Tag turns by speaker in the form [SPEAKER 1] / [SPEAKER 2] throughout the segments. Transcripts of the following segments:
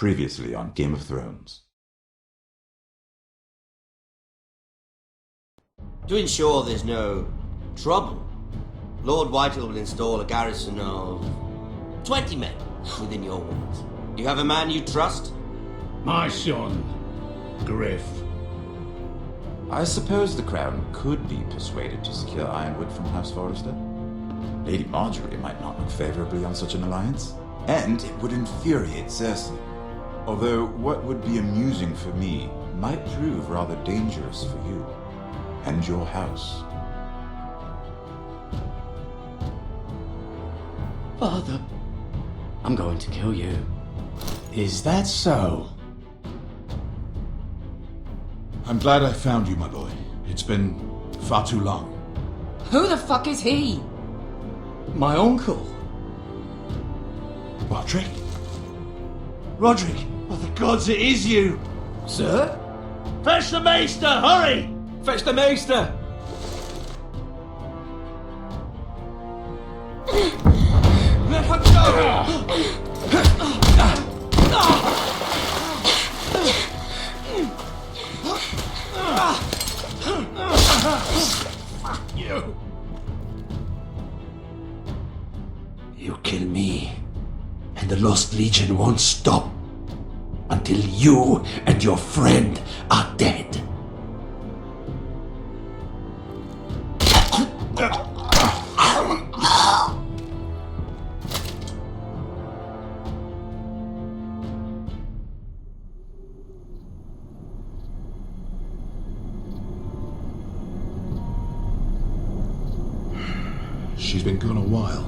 [SPEAKER 1] Previously on Game of Thrones.
[SPEAKER 2] To ensure there's no trouble, Lord Whitehall will install a garrison of 20 men within your walls. You have a man you trust?
[SPEAKER 3] My son, Griff.
[SPEAKER 1] I suppose the Crown could be persuaded to secure Ironwood from House Forrester. Lady Marjorie might not look favorably on such an alliance, and it would infuriate Cersei. Although what would be amusing for me might prove rather dangerous for you and your house.
[SPEAKER 4] Father, I'm going to kill you. Is that so?
[SPEAKER 3] I'm glad I found you, my boy. It's been far too long.
[SPEAKER 5] Who the fuck is he?
[SPEAKER 4] My uncle.
[SPEAKER 3] Roderick? Roderick! By the gods, it is you!
[SPEAKER 4] Sir?
[SPEAKER 3] Fetch the maester, hurry!
[SPEAKER 4] Fetch the maester! Let her go!
[SPEAKER 3] You!
[SPEAKER 6] You kill me, and the Lost Legion won't stop until you and your friend are dead.
[SPEAKER 3] She's been gone a while.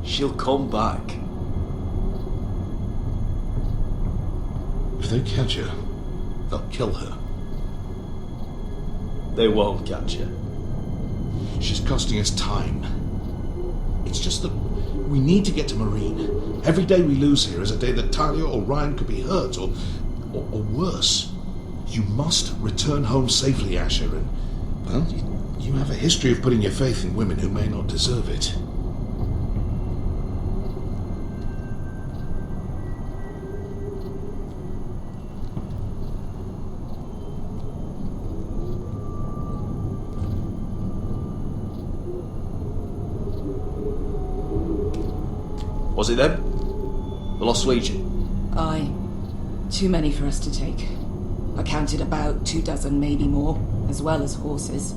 [SPEAKER 4] She'll come back.
[SPEAKER 3] If they catch her, they'll kill her.
[SPEAKER 4] They won't catch her.
[SPEAKER 3] She's costing us time. It's just that we need to get to Marine. Every day we lose here is a day that Talia or Ryan could be hurt, or worse. You must return home safely, Asher, and, well, you have a history of putting your faith in women who may not deserve it.
[SPEAKER 4] Was it them? The Lost Legion?
[SPEAKER 5] Aye. Too many for us to take. I counted about 24, maybe more, as well as horses.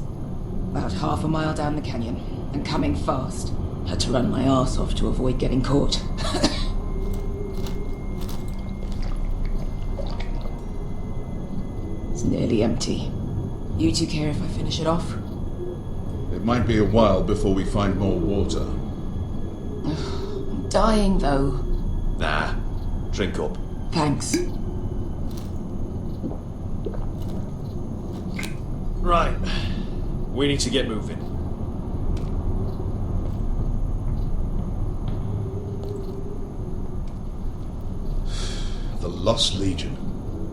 [SPEAKER 5] About half a mile down the canyon, and coming fast. Had to run my arse off to avoid getting caught. It's nearly empty. You two care if I finish it off?
[SPEAKER 3] It might be a while before we find more water.
[SPEAKER 5] I'm dying, though.
[SPEAKER 4] Nah. Drink up.
[SPEAKER 5] Thanks.
[SPEAKER 4] Right. We need to get moving.
[SPEAKER 3] The Lost Legion.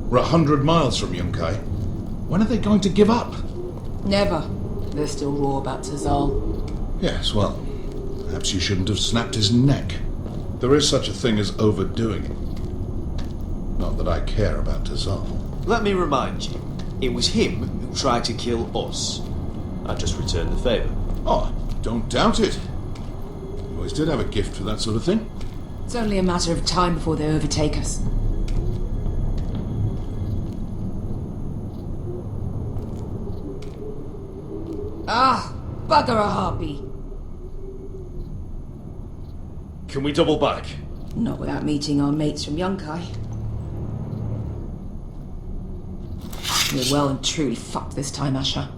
[SPEAKER 3] We're 100 miles from Yunkai. When are they going to give up?
[SPEAKER 5] Never. They're still raw about Tazal.
[SPEAKER 3] Yes, well, perhaps you shouldn't have snapped his neck. There is such a thing as overdoing it. Not that I care about Tazal.
[SPEAKER 4] Let me remind you, it was him who tried to kill us. I just returned the favour.
[SPEAKER 3] Oh, don't doubt it. You always did have a gift for that sort of thing.
[SPEAKER 5] It's only a matter of time before they overtake us. Ah, bugger a harpy.
[SPEAKER 4] Can we double back?
[SPEAKER 5] Not without meeting our mates from Yunkai. We're well and truly fucked this time, Asher.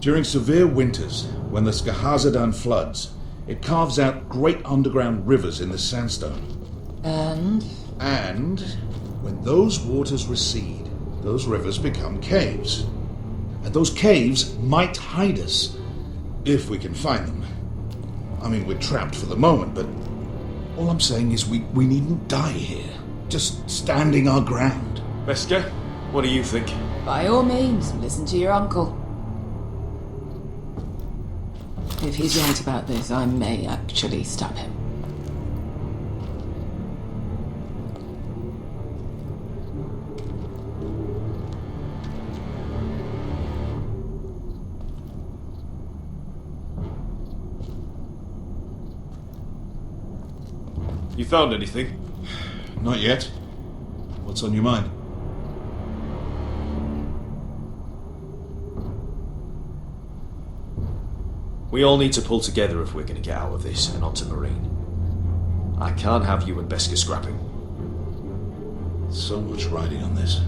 [SPEAKER 3] During severe winters, when the Skahazadan floods, it carves out great underground rivers in the sandstone.
[SPEAKER 5] And
[SPEAKER 3] When those waters recede, those rivers become caves. And those caves might hide us, if we can find them. I mean, we're trapped for the moment, but all I'm saying is we needn't die here. Just standing our ground.
[SPEAKER 4] Veska, what do you think?
[SPEAKER 5] by all means, listen to your uncle. If he's right about this, I may actually stab him.
[SPEAKER 4] You found anything?
[SPEAKER 3] Not yet. What's on your mind?
[SPEAKER 4] We all need to pull together if we're going to get out of this and onto Marine. I can't have you and Beskar scrapping.
[SPEAKER 3] So much riding on this.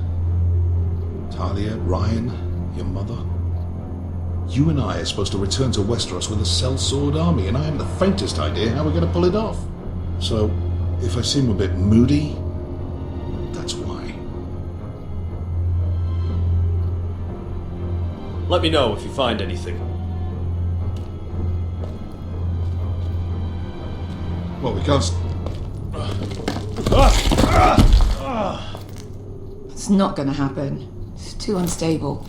[SPEAKER 3] Talia, Ryan, your mother. You and I are supposed to return to Westeros with a sellsword army, and I haven't the faintest idea how we're going to pull it off. So, if I seem a bit moody, that's why.
[SPEAKER 4] Let me know if you find anything.
[SPEAKER 3] Well, we can't...
[SPEAKER 5] It's not gonna happen. It's too unstable.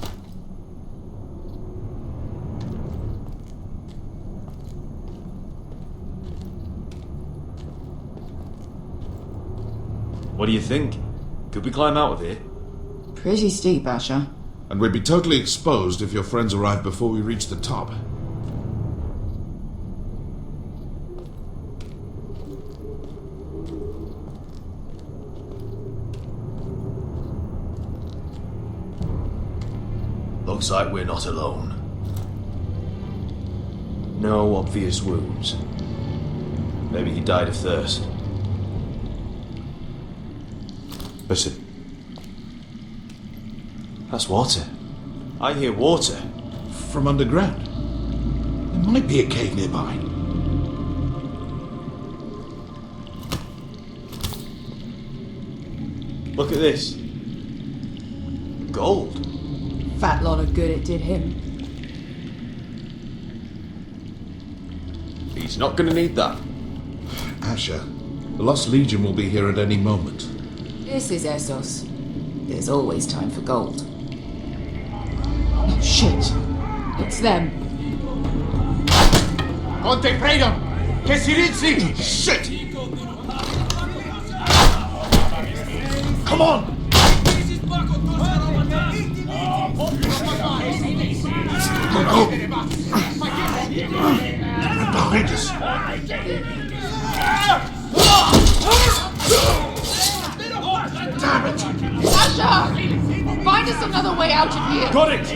[SPEAKER 4] What do you think? Could we climb out of here?
[SPEAKER 5] Pretty steep, Asher.
[SPEAKER 3] And we'd be totally exposed if your friends arrived before we reached the top.
[SPEAKER 6] Looks like we're not alone.
[SPEAKER 4] No obvious wounds. Maybe he died of thirst. Listen. That's water. I hear water.
[SPEAKER 3] From underground. There might be a cave nearby.
[SPEAKER 4] Look at this. Gold.
[SPEAKER 5] Fat lot of good it did him.
[SPEAKER 4] He's not gonna need that.
[SPEAKER 3] Asher, the Lost Legion will be here at any moment.
[SPEAKER 5] This is Essos. There's always time for gold. Oh, shit. It's them.
[SPEAKER 7] Conte Freedom! Che si rizzi!
[SPEAKER 3] Shit! Come on! Behind us! Damn it!
[SPEAKER 5] Asher! Find us another way out of here!
[SPEAKER 4] Got it!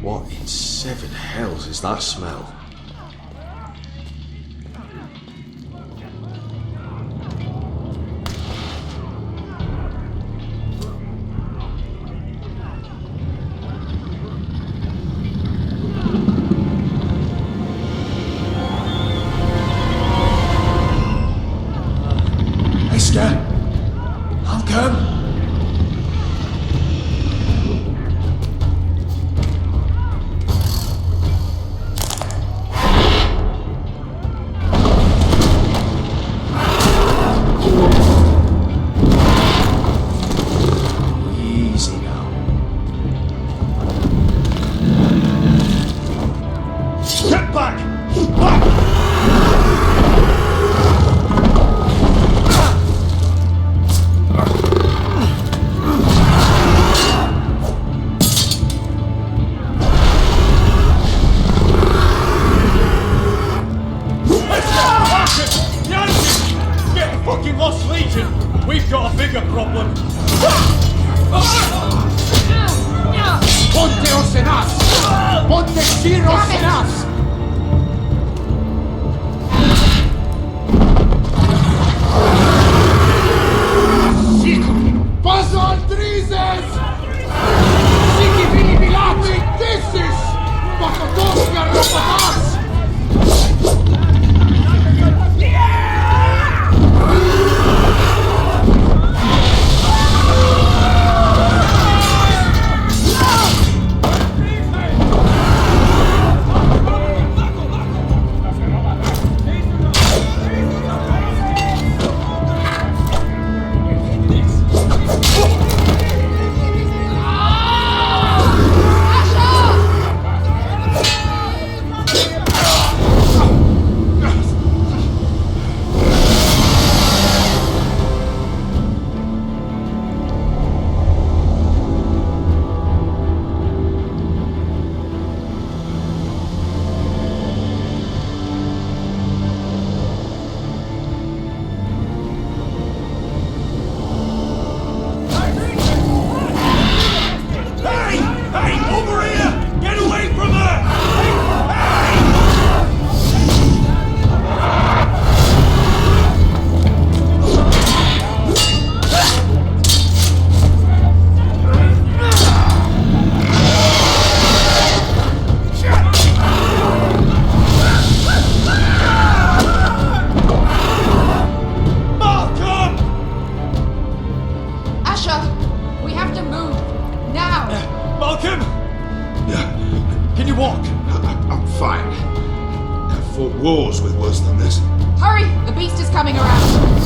[SPEAKER 4] What in seven hells is that smell?
[SPEAKER 6] I'll come.
[SPEAKER 4] Easy now. Get back! Back! Lost Legion! We've got a bigger problem!
[SPEAKER 7] Ponte Osenas! Ponte Ciro Osenas! Paso Altrises! Siki Vili Bilati! This is Pakotoska Rapatas!
[SPEAKER 3] fought wars with worse than this.
[SPEAKER 5] Hurry! The beast is coming around!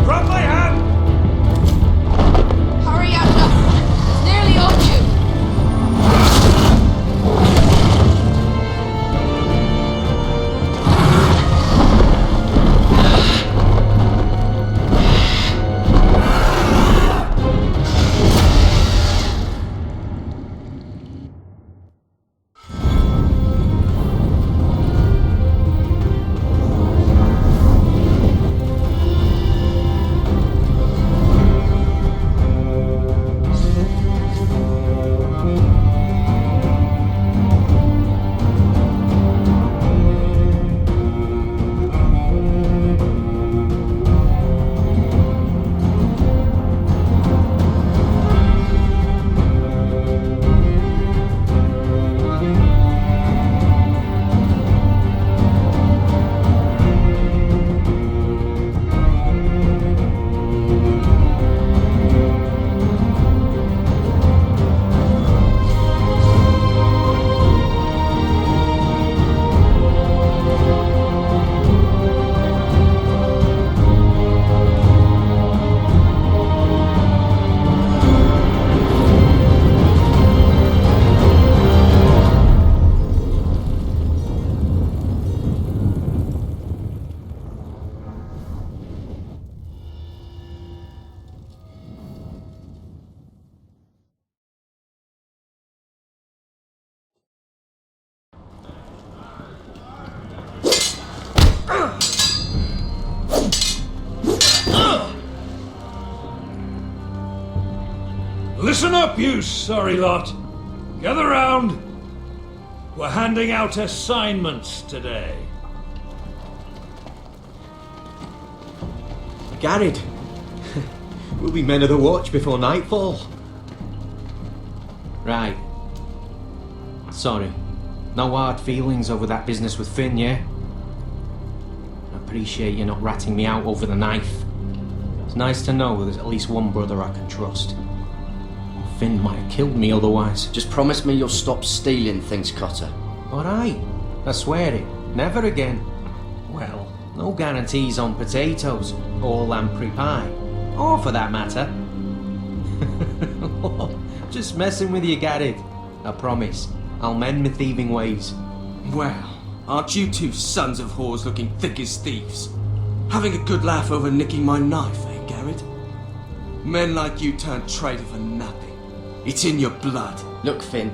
[SPEAKER 6] Grab my hand!
[SPEAKER 5] Hurry, Abner! It's nearly on you!
[SPEAKER 8] Listen up, you sorry lot. Gather round. We're handing out assignments today.
[SPEAKER 4] Garrett, we'll be men of the watch before nightfall. Right. Sorry. No hard feelings over that business with Finn, yeah? I appreciate you not ratting me out over the knife. It's nice to know there's at least one brother I can trust. Finn might have killed me otherwise.
[SPEAKER 2] Just promise me you'll stop stealing things, Cotter.
[SPEAKER 4] Alright, I swear it. Never again. Well, no guarantees on potatoes or lamprey pie. Or for that matter. Just messing with you, Garrett. I promise. I'll mend my thieving ways.
[SPEAKER 9] Well, aren't you two sons of whores looking thick as thieves? Having a good laugh over nicking my knife, eh, Garrett? Men like you turn traitor for nothing. It's in your blood.
[SPEAKER 2] Look, Finn,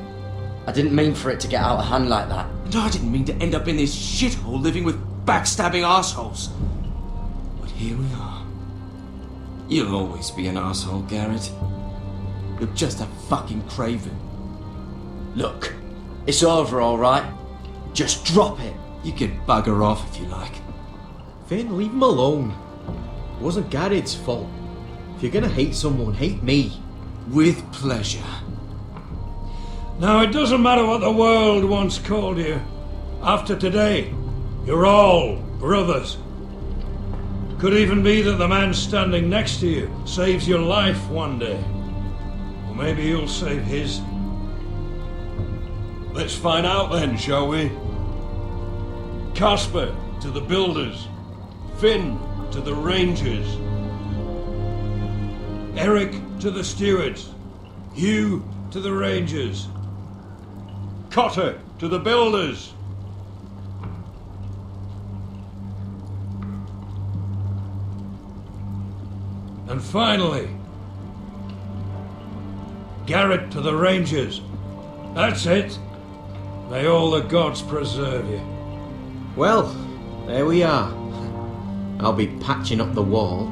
[SPEAKER 2] I didn't mean for it to get out of hand like that.
[SPEAKER 9] And I didn't mean to end up in this shithole living with backstabbing assholes. But here we are. You'll always be an asshole, Garrett. You're just a fucking craven.
[SPEAKER 2] Look, it's over, alright? Just drop it.
[SPEAKER 9] You can bugger off if you like.
[SPEAKER 4] Finn, leave him alone. It wasn't Garrett's fault. If you're gonna hate someone, hate me.
[SPEAKER 9] With pleasure.
[SPEAKER 8] Now, it doesn't matter what the world once called you. After today, you're all brothers. Could even be that the man standing next to you saves your life one day. Or maybe you'll save his. Let's find out then, shall we? Casper to the builders. Finn to the rangers. Eric to the stewards. Hugh to the rangers. Cotter to the builders. And finally, Garrett to the rangers. That's it. May all the gods preserve you.
[SPEAKER 4] Well, there we are. I'll be patching up the wall,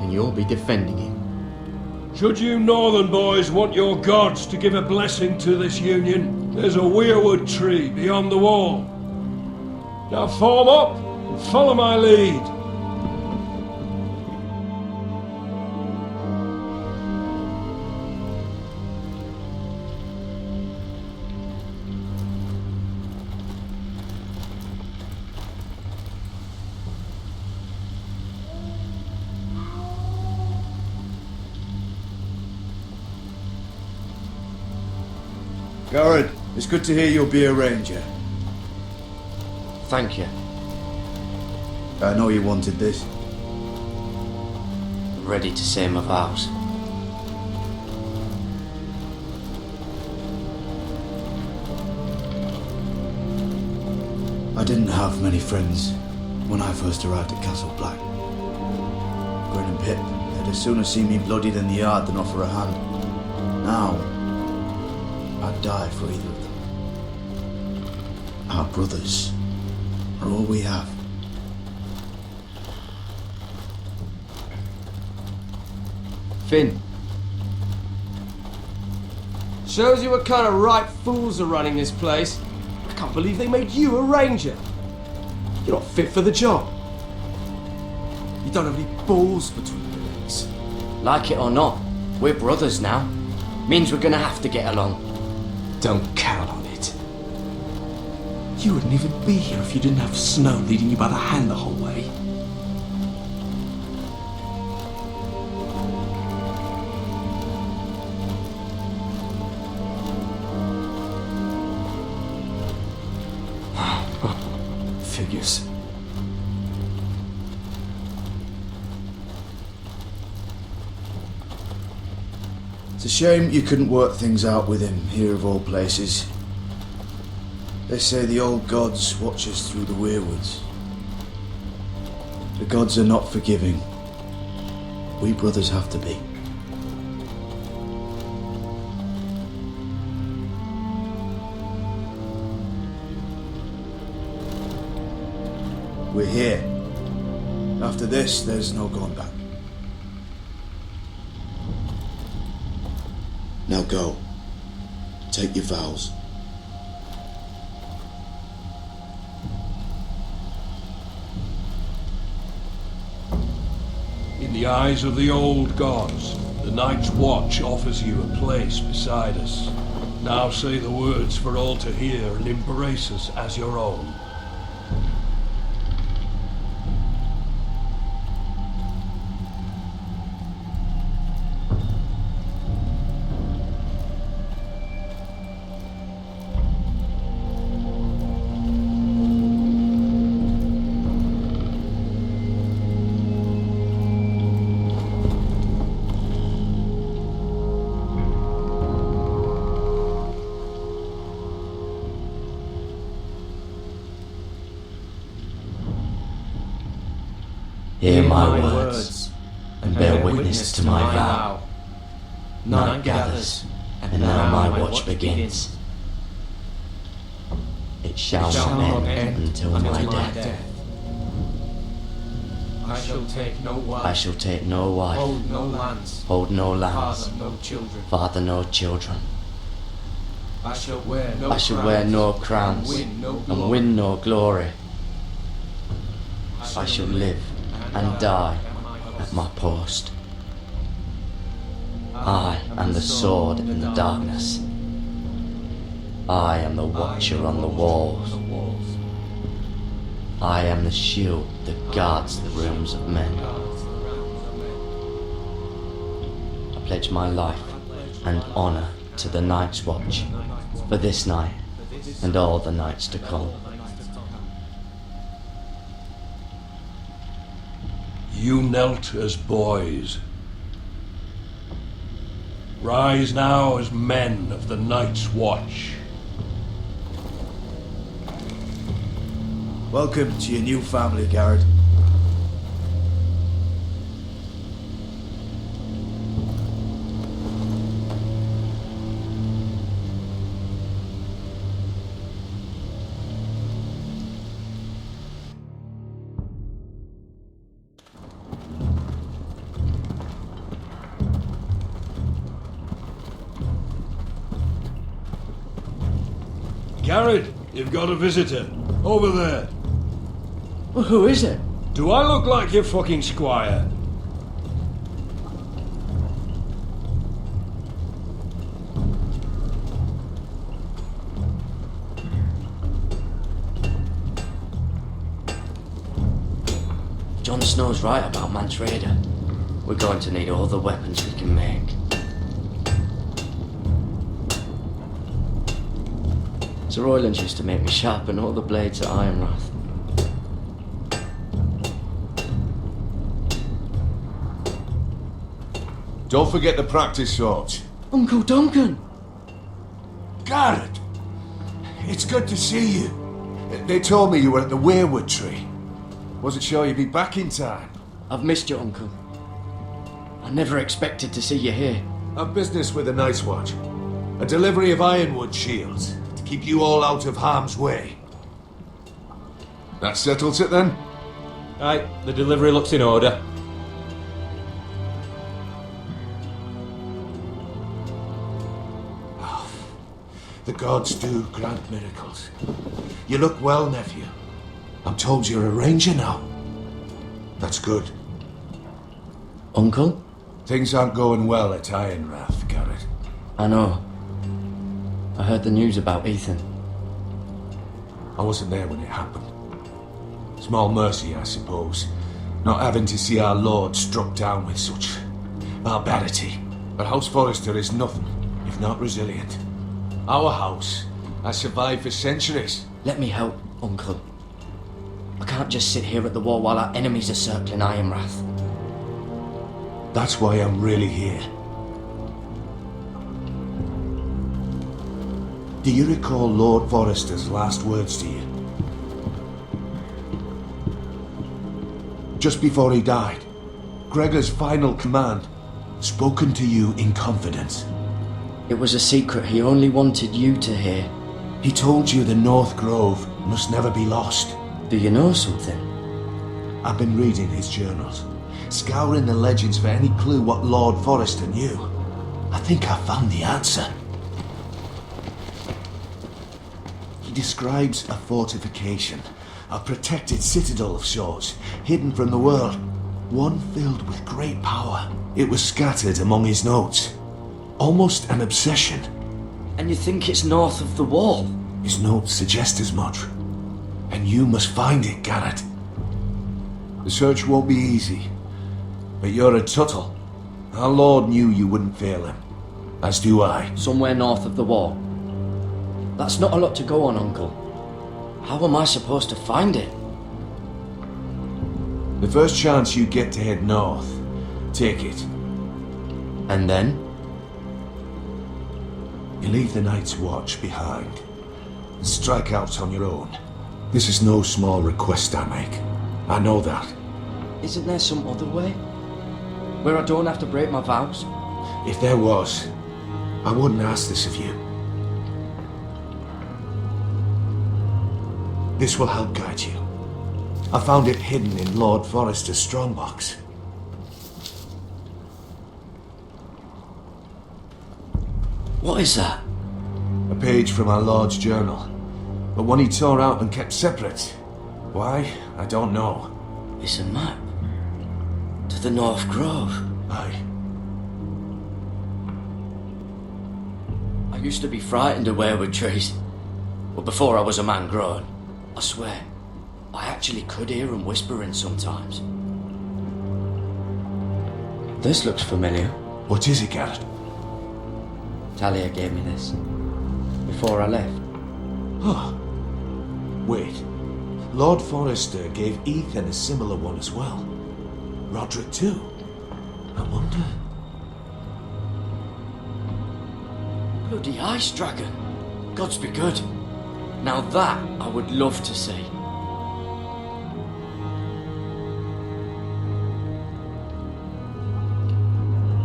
[SPEAKER 4] and you'll be defending it.
[SPEAKER 8] Should you northern boys want your gods to give a blessing to this union, there's a weirwood tree beyond the wall. Now form up and follow my lead.
[SPEAKER 10] Garrett, it's good to hear you'll be a ranger.
[SPEAKER 2] Thank you.
[SPEAKER 10] I know you wanted this.
[SPEAKER 2] I'm ready to say my vows.
[SPEAKER 10] I didn't have many friends when I first arrived at Castle Black. Grin and Pip, they'd as soon see me bloodied in the yard than offer a hand. Now, I'd die for either of them. Our brothers are all we have.
[SPEAKER 9] Finn. Shows you what kind of right fools are running this place. I can't believe they made you a ranger. You're not fit for the job. You don't have any balls between your legs.
[SPEAKER 2] Like it or not, we're brothers now. Means we're gonna have to get along.
[SPEAKER 9] Don't count on it. You wouldn't even be here if you didn't have Snow leading you by the hand the whole way. Figures.
[SPEAKER 10] It's a shame you couldn't work things out with him here of all places. They say the old gods watch us through the weirwoods. The gods are not forgiving. We brothers have to be. We're here. After this, there's no going back. Now go. Take your vows.
[SPEAKER 8] In the eyes of the old gods, the Night's Watch offers you a place beside us. Now say the words for all to hear and embrace us as your own.
[SPEAKER 2] Hear my words, and bear witness to my vow. Night gathers, and now my watch begins. It shall not end until my death.
[SPEAKER 4] I shall take no wife.
[SPEAKER 2] I shall take no wife,
[SPEAKER 4] Hold no lands.
[SPEAKER 2] hold no lands,
[SPEAKER 4] Father, no children.
[SPEAKER 2] father no children.
[SPEAKER 4] I shall wear no
[SPEAKER 2] I shall wear no crowns, and win no glory. I shall live and die at my post. I am the sword in the darkness. I am the watcher on the walls. I am the shield that guards the rooms of men. I pledge my life and honor to the Night's Watch for this night and all the nights to come.
[SPEAKER 8] You knelt as boys. Rise now as men of the Night's Watch.
[SPEAKER 10] Welcome to your new family, Garrett.
[SPEAKER 8] Garrett, you've got a visitor. Over there.
[SPEAKER 6] Well, who is it?
[SPEAKER 8] Do I look like your fucking squire?
[SPEAKER 2] Jon Snow's right about Mance Rayder. We're going to need all the weapons we can make.
[SPEAKER 11] Sir Roylands used to make me sharpen all the blades at Ironrath.
[SPEAKER 6] Don't forget the practice swords.
[SPEAKER 11] Uncle Duncan!
[SPEAKER 6] Garrett! It's good to see you. They told me you were at the Weirwood Tree. Wasn't sure you'd be back in time.
[SPEAKER 11] I've missed you, Uncle. I never expected to see you here.
[SPEAKER 6] I've business with the Night's Watch. A delivery of ironwood shields to keep you all out of harm's way. That settles it then?
[SPEAKER 4] Aye, the delivery looks in order.
[SPEAKER 6] The gods do grant miracles. You look well, nephew. I'm told you're a ranger now. That's good.
[SPEAKER 11] Uncle?
[SPEAKER 6] Things aren't going well at Ironrath, Garrett.
[SPEAKER 11] I know. I heard the news about Ethan.
[SPEAKER 6] I wasn't there when it happened. Small mercy, I suppose, not having to see our lord struck down with such barbarity. But House Forrester is nothing if not resilient. Our house has survived for centuries.
[SPEAKER 11] Let me help, Uncle. I can't just sit here at the wall while our enemies are circling Ironrath.
[SPEAKER 6] That's why I'm really here. Do you recall Lord Forrester's last words to you? Just before he died, Gregor's final command, spoken to you in confidence.
[SPEAKER 11] It was a secret he only wanted you to hear.
[SPEAKER 6] He told you the North Grove must never be lost.
[SPEAKER 11] Do you know something?
[SPEAKER 6] I've been reading his journals, scouring the legends for any clue what Lord Forrester knew. I think I found the answer. He describes a fortification, a protected citadel of sorts, hidden from the world, one filled with great power. It was scattered among his notes. Almost an obsession.
[SPEAKER 11] And you think it's north of the wall?
[SPEAKER 6] His notes suggest as much. And you must find it, Garrett. The search won't be easy. But you're a Tuttle. Our Lord knew you wouldn't fail him. As do I.
[SPEAKER 11] Somewhere north of the wall. That's not a lot to go on, Uncle. How am I supposed to find it?
[SPEAKER 6] The first chance you get to head north, take it.
[SPEAKER 11] And then?
[SPEAKER 6] You leave the Night's Watch behind and strike out on your own. This is no small request I make. I know that.
[SPEAKER 11] Isn't there some other way? Where I don't have to break my vows?
[SPEAKER 6] If there was, I wouldn't ask this of you. This will help guide you. I found it hidden in Lord Forrester's strongbox.
[SPEAKER 11] What is that?
[SPEAKER 6] A page from our Lord's journal, but one he tore out and kept separate. Why? I don't know.
[SPEAKER 11] It's a map. To the North Grove.
[SPEAKER 6] Aye.
[SPEAKER 11] I used to be frightened of weirwood trees. But before I was a man grown, I swear, I actually could hear them whispering sometimes. This looks familiar.
[SPEAKER 6] What is it, Garrett?
[SPEAKER 11] Talia gave me this. Before I left.
[SPEAKER 6] Oh. Wait. Lord Forrester gave Ethan a similar one as well. Roderick too. I wonder.
[SPEAKER 11] Bloody ice dragon. Gods be good. Now that I would love to see.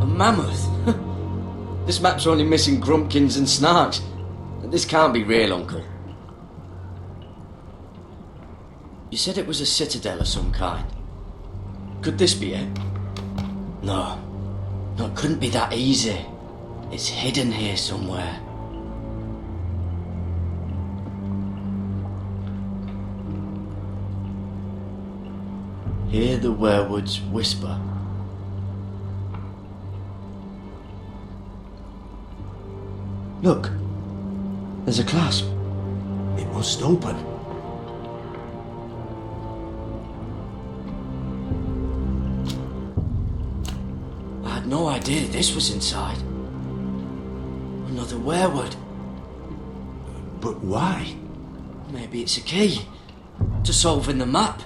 [SPEAKER 11] A mammoth. This map's only missing grumpkins and snarks. This can't be real, Uncle. You said it was a citadel of some kind. Could this be it? No. No, it couldn't be that easy. It's hidden here somewhere. Hear the werewoods whisper. Look, there's a clasp.
[SPEAKER 6] It must open.
[SPEAKER 11] I had no idea this was inside. Another werewood.
[SPEAKER 6] But why?
[SPEAKER 11] Maybe it's a key to solving the map.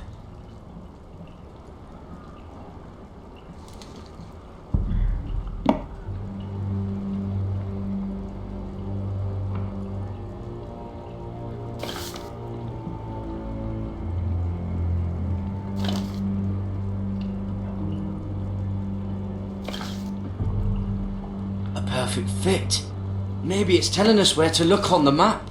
[SPEAKER 11] A perfect fit. Maybe it's telling us where to look on the map.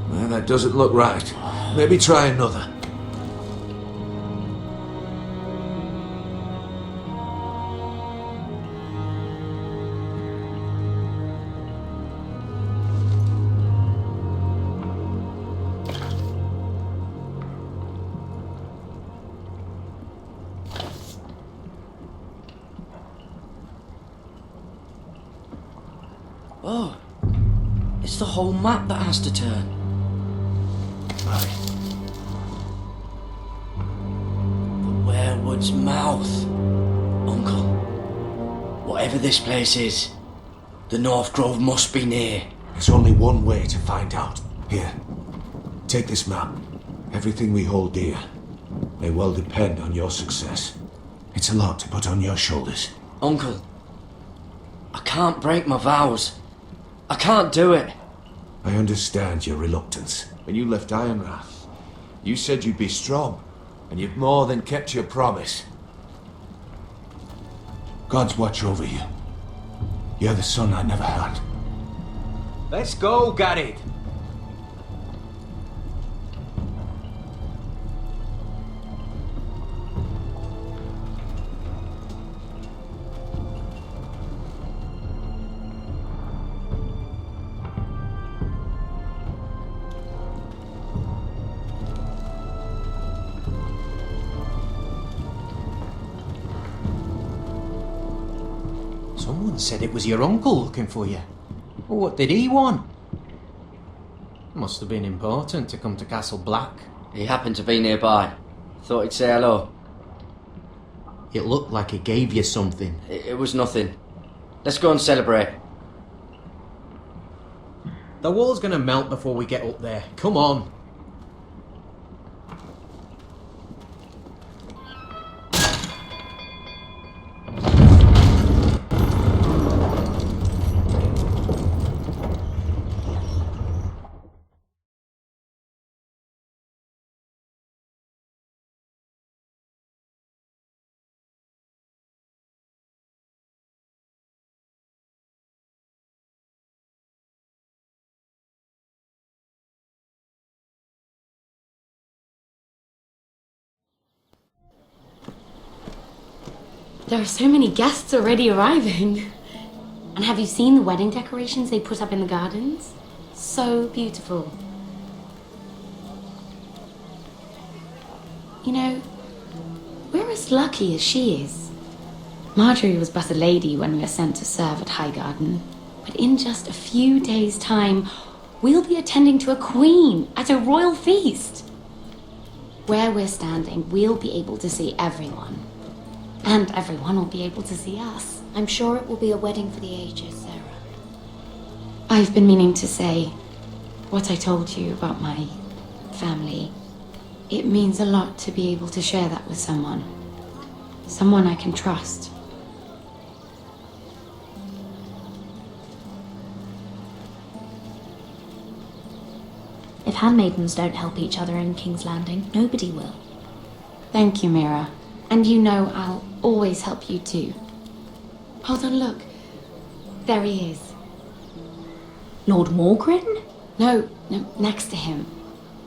[SPEAKER 6] Well, that doesn't look right. Maybe try another.
[SPEAKER 11] Oh, it's the whole map that has to turn.
[SPEAKER 6] Right.
[SPEAKER 11] The werewood's mouth. Uncle, whatever this place is, the North Grove must be near.
[SPEAKER 6] There's only one way to find out. Here, take this map. Everything we hold dear may well depend on your success. It's a lot to put on your shoulders.
[SPEAKER 11] Uncle, I can't break my vows. I can't do it.
[SPEAKER 6] I understand your reluctance. When you left Ironrath, you said you'd be strong, and you've more than kept your promise. God's watch over you. You're the son I never had.
[SPEAKER 4] Let's go, Garrett. Someone said it was your uncle looking for you. Well, what did he want? Must have been important to come to Castle Black.
[SPEAKER 11] He happened to be nearby. Thought he'd say hello.
[SPEAKER 4] It looked like he gave you something.
[SPEAKER 11] It was nothing. Let's go and celebrate.
[SPEAKER 4] The wall's gonna melt before we get up there. Come on.
[SPEAKER 12] There are so many guests already arriving. And have you seen the wedding decorations they put up in the gardens? So beautiful. You know, we're as lucky as she is. Marjorie was but a lady when we were sent to serve at Highgarden. But in just a few days' time, we'll be attending to a queen at a royal feast. Where we're standing, we'll be able to see everyone. And everyone will be able to see us.
[SPEAKER 13] I'm sure it will be a wedding for the ages, Sarah.
[SPEAKER 12] I've been meaning to say what I told you about my family. It means a lot to be able to share that with someone. Someone I can trust.
[SPEAKER 13] If handmaidens don't help each other in King's Landing, nobody will.
[SPEAKER 12] Thank you, Mira. And you know I'll always help you too. Hold on, look. There he is.
[SPEAKER 13] Lord Morgrin?
[SPEAKER 12] No, next to him.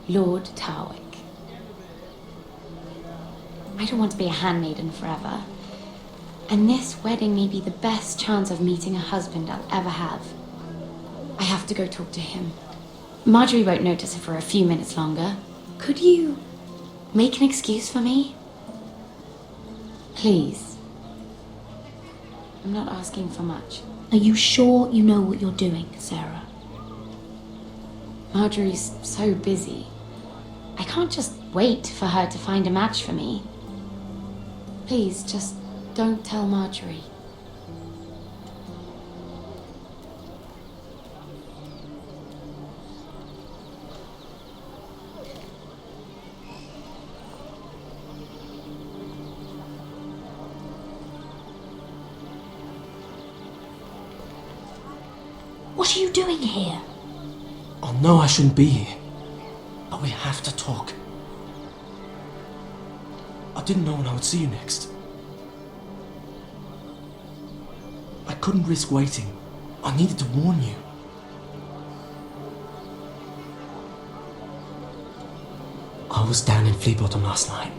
[SPEAKER 12] Lord Tarwick. I don't want to be a handmaiden forever. And this wedding may be the best chance of meeting a husband I'll ever have. I have to go talk to him. Marjorie won't notice it for a few minutes longer. Could you make an excuse for me? Please. I'm not asking for much.
[SPEAKER 13] Are you sure you know what you're doing, Sarah?
[SPEAKER 12] Marjorie's so busy. I can't just wait for her to find a match for me. Please, just don't tell Marjorie.
[SPEAKER 13] What are you doing here?
[SPEAKER 9] I know I shouldn't be here, but we have to talk. I didn't know when I would see you next. I couldn't risk waiting. I needed to warn you. I was down in Fleabottom last night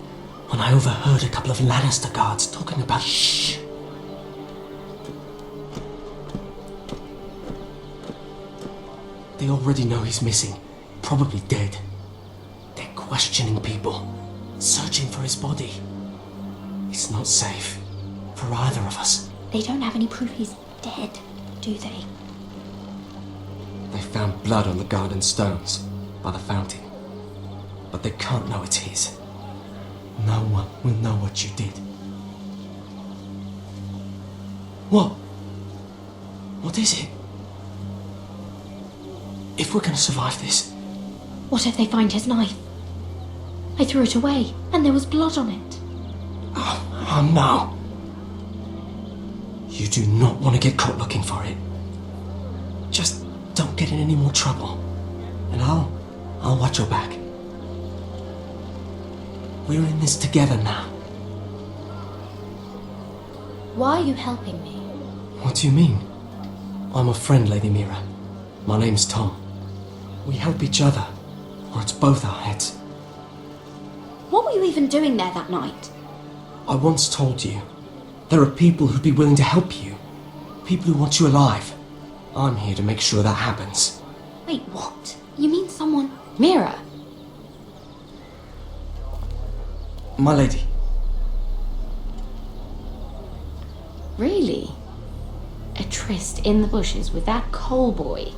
[SPEAKER 9] when I overheard a couple of Lannister guards talking about... Shh! They already know he's missing, probably dead. They're questioning people, searching for his body. It's not safe for either of us.
[SPEAKER 13] They don't have any proof he's dead, do they?
[SPEAKER 9] They found blood on the garden stones by the fountain, but they can't know it's his. No one will know what you did. What? What is it? If we're gonna survive this...
[SPEAKER 13] What if they find his knife? I threw it away, and there was blood on it.
[SPEAKER 9] Oh no. You do not want to get caught looking for it. Just don't get in any more trouble. And I'll watch your back. We're in this together now.
[SPEAKER 13] Why are you helping me?
[SPEAKER 9] What do you mean? I'm a friend, Lady Mira. My name's Tom. We help each other, or it's both our heads.
[SPEAKER 13] What were you even doing there that night?
[SPEAKER 9] I once told you, there are people who'd be willing to help you. People who want you alive. I'm here to make sure that happens.
[SPEAKER 13] Wait, what? You mean someone...
[SPEAKER 12] Mira!
[SPEAKER 9] My lady.
[SPEAKER 12] Really? A tryst in the bushes with that coal boy?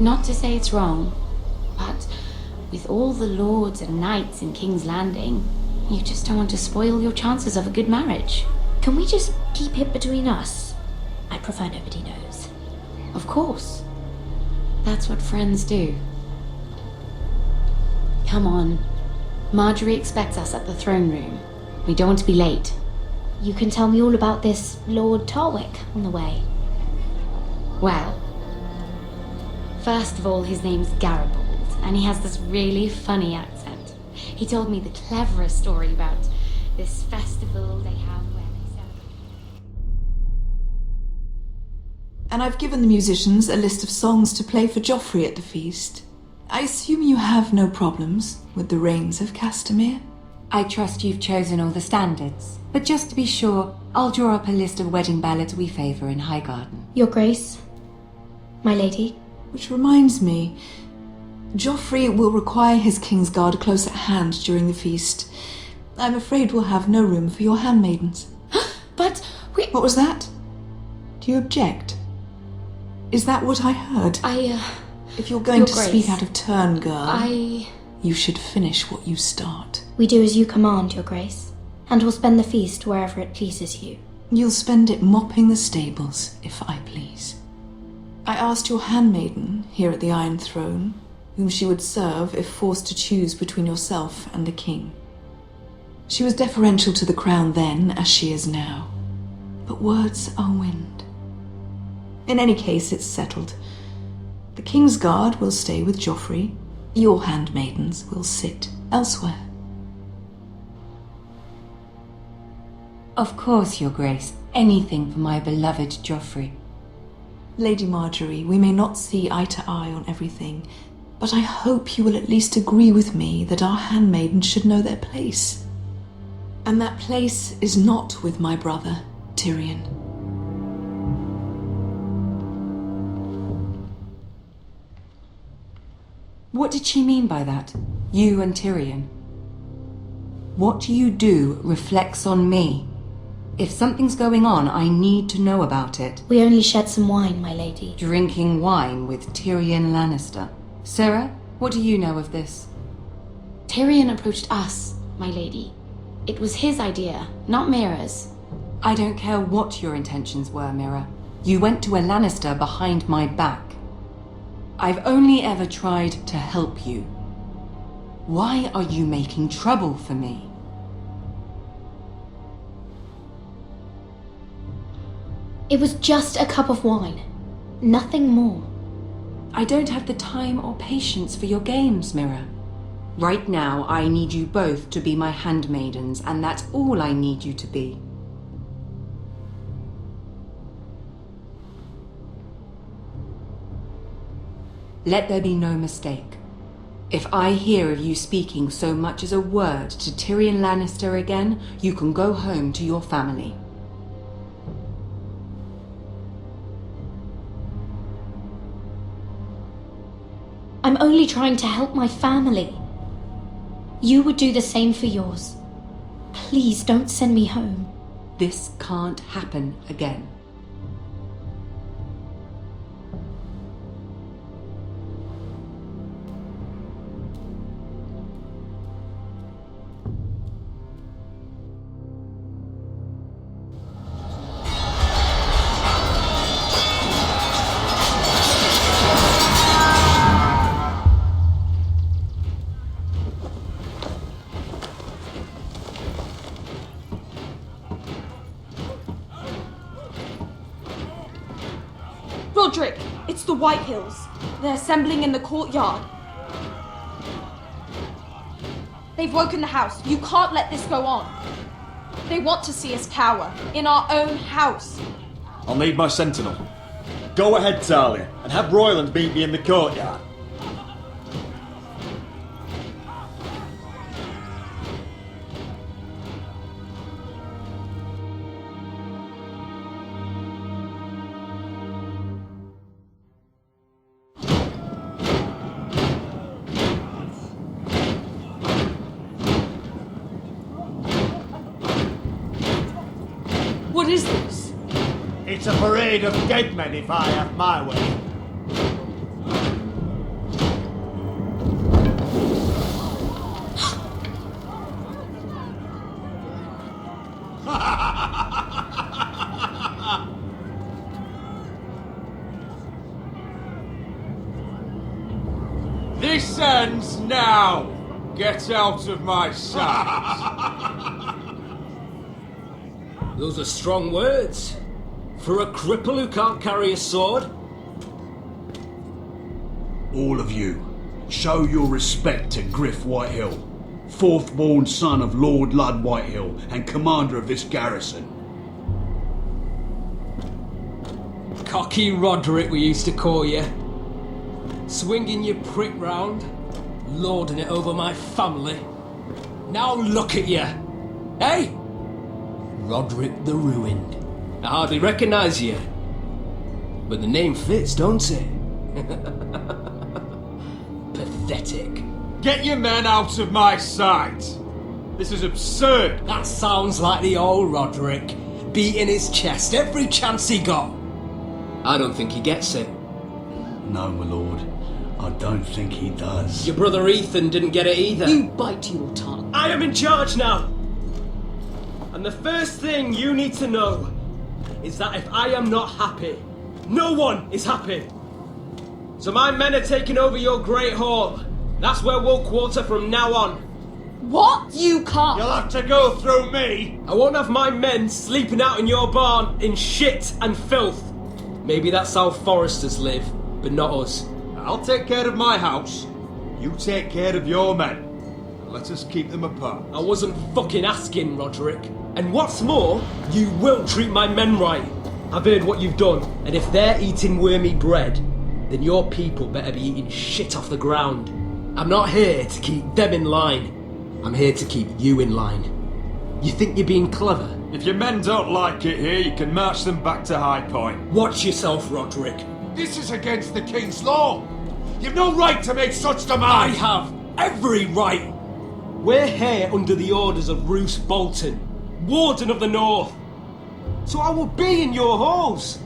[SPEAKER 12] Not to say it's wrong, but with all the lords and knights in King's Landing, you just don't want to spoil your chances of a good marriage.
[SPEAKER 13] Can we just keep it between us? I prefer nobody knows.
[SPEAKER 12] Of course. That's what friends do. Come on. Marjorie expects us at the throne room. We don't want to be late.
[SPEAKER 13] You can tell me all about this Lord Tarwick on the way.
[SPEAKER 12] Well, first of all, his name's Garibald, and he has this really funny accent. He told me the cleverest story about this festival they have where they celebrate.
[SPEAKER 5] And I've given the musicians a list of songs to play for Joffrey at the feast. I assume you have no problems with the Rains of Castamere?
[SPEAKER 14] I trust you've chosen all the standards, but just to be sure, I'll draw up a list of wedding ballads we favour in Highgarden.
[SPEAKER 13] Your Grace, my lady.
[SPEAKER 5] Which reminds me, Joffrey will require his Kingsguard close at hand during the feast. I'm afraid we'll have no room for your handmaidens.
[SPEAKER 12] But we...
[SPEAKER 5] What was that? Do you object? Is that what I heard? If you're going to speak out of turn, girl, you should finish what you start.
[SPEAKER 13] We do as you command, Your Grace, and we'll spend the feast wherever it pleases you.
[SPEAKER 5] You'll spend it mopping the stables, if I please. I asked your handmaiden here at the Iron Throne whom she would serve if forced to choose between yourself and the king. She was deferential to the crown then, as she is now. But words are wind. In any case, it's settled. The Kingsguard will stay with Joffrey. Your handmaidens will sit elsewhere.
[SPEAKER 14] Of course, Your Grace. Anything for my beloved Joffrey.
[SPEAKER 5] Lady Marjorie, we may not see eye to eye on everything, but I hope you will at least agree with me that our handmaidens should know their place. And that place is not with my brother, Tyrion.
[SPEAKER 14] What did she mean by that? You and Tyrion? What you do reflects on me. If something's going on, I need to know about it.
[SPEAKER 13] We only shed some wine, my lady.
[SPEAKER 14] Drinking wine with Tyrion Lannister. Sarah, what do you know of this?
[SPEAKER 12] Tyrion approached us, my lady. It was his idea, not Mira's.
[SPEAKER 14] I don't care what your intentions were, Mira. You went to a Lannister behind my back. I've only ever tried to help you. Why are you making trouble for me?
[SPEAKER 13] It was just a cup of wine. Nothing more.
[SPEAKER 14] I don't have the time or patience for your games, Mira. Right now, I need you both to be my handmaidens, and that's all I need you to be. Let there be no mistake. If I hear of you speaking so much as a word to Tyrion Lannister again, you can go home to your family.
[SPEAKER 13] I'm only trying to help my family. You would do the same for yours. Please don't send me home.
[SPEAKER 14] This can't happen again.
[SPEAKER 15] Roderick, it's the White Hills. They're assembling in the courtyard. They've woken the house. You can't let this go on. They want to see us cower in our own house.
[SPEAKER 16] I'll need my sentinel. Go ahead, Talia, and have Royland meet me in the courtyard.
[SPEAKER 15] What is this?
[SPEAKER 7] It's a parade of dead men if I have my way.
[SPEAKER 6] This ends now! Get out of my sight!
[SPEAKER 8] Those are strong words. For a cripple who can't carry a sword?
[SPEAKER 3] All of you, show your respect to Griff Whitehill, fourth-born son of Lord Lud Whitehill and commander of this garrison.
[SPEAKER 8] Cocky Roderick, we used to call you. Swinging your prick round, lording it over my family. Now look at you. Hey? Roderick the Ruined. I hardly recognise you. But the name fits, don't it? Pathetic.
[SPEAKER 6] Get your men out of my sight! This is absurd!
[SPEAKER 8] That sounds like the old Roderick, beating his chest every chance he got. I don't think he gets it.
[SPEAKER 3] No, my lord. I don't think he does.
[SPEAKER 8] Your brother Ethan didn't get it either.
[SPEAKER 15] You bite your tongue.
[SPEAKER 8] I am in charge now! And the first thing you need to know is that if I am not happy, no one is happy. So my men are taking over your Great Hall. That's where we'll quarter from now on.
[SPEAKER 15] What? You can't.
[SPEAKER 7] You'll have to go through me.
[SPEAKER 8] I won't have my men sleeping out in your barn in shit and filth. Maybe that's how Foresters live, but not us.
[SPEAKER 16] I'll take care of my house. You take care of your men. Let us keep them apart.
[SPEAKER 8] I wasn't fucking asking, Roderick. And what's more, you will treat my men right. I've heard what you've done, and if they're eating wormy bread, then your people better be eating shit off the ground. I'm not here to keep them in line. I'm here to keep you in line. You think you're being clever?
[SPEAKER 16] If your men don't like it here, you can march them back to High Point.
[SPEAKER 8] Watch yourself, Roderick.
[SPEAKER 6] This is against the King's law! You've no right to make such demands!
[SPEAKER 8] I have every right! We're here under the orders of Roose Bolton, Warden of the North.
[SPEAKER 9] So I will be in your halls.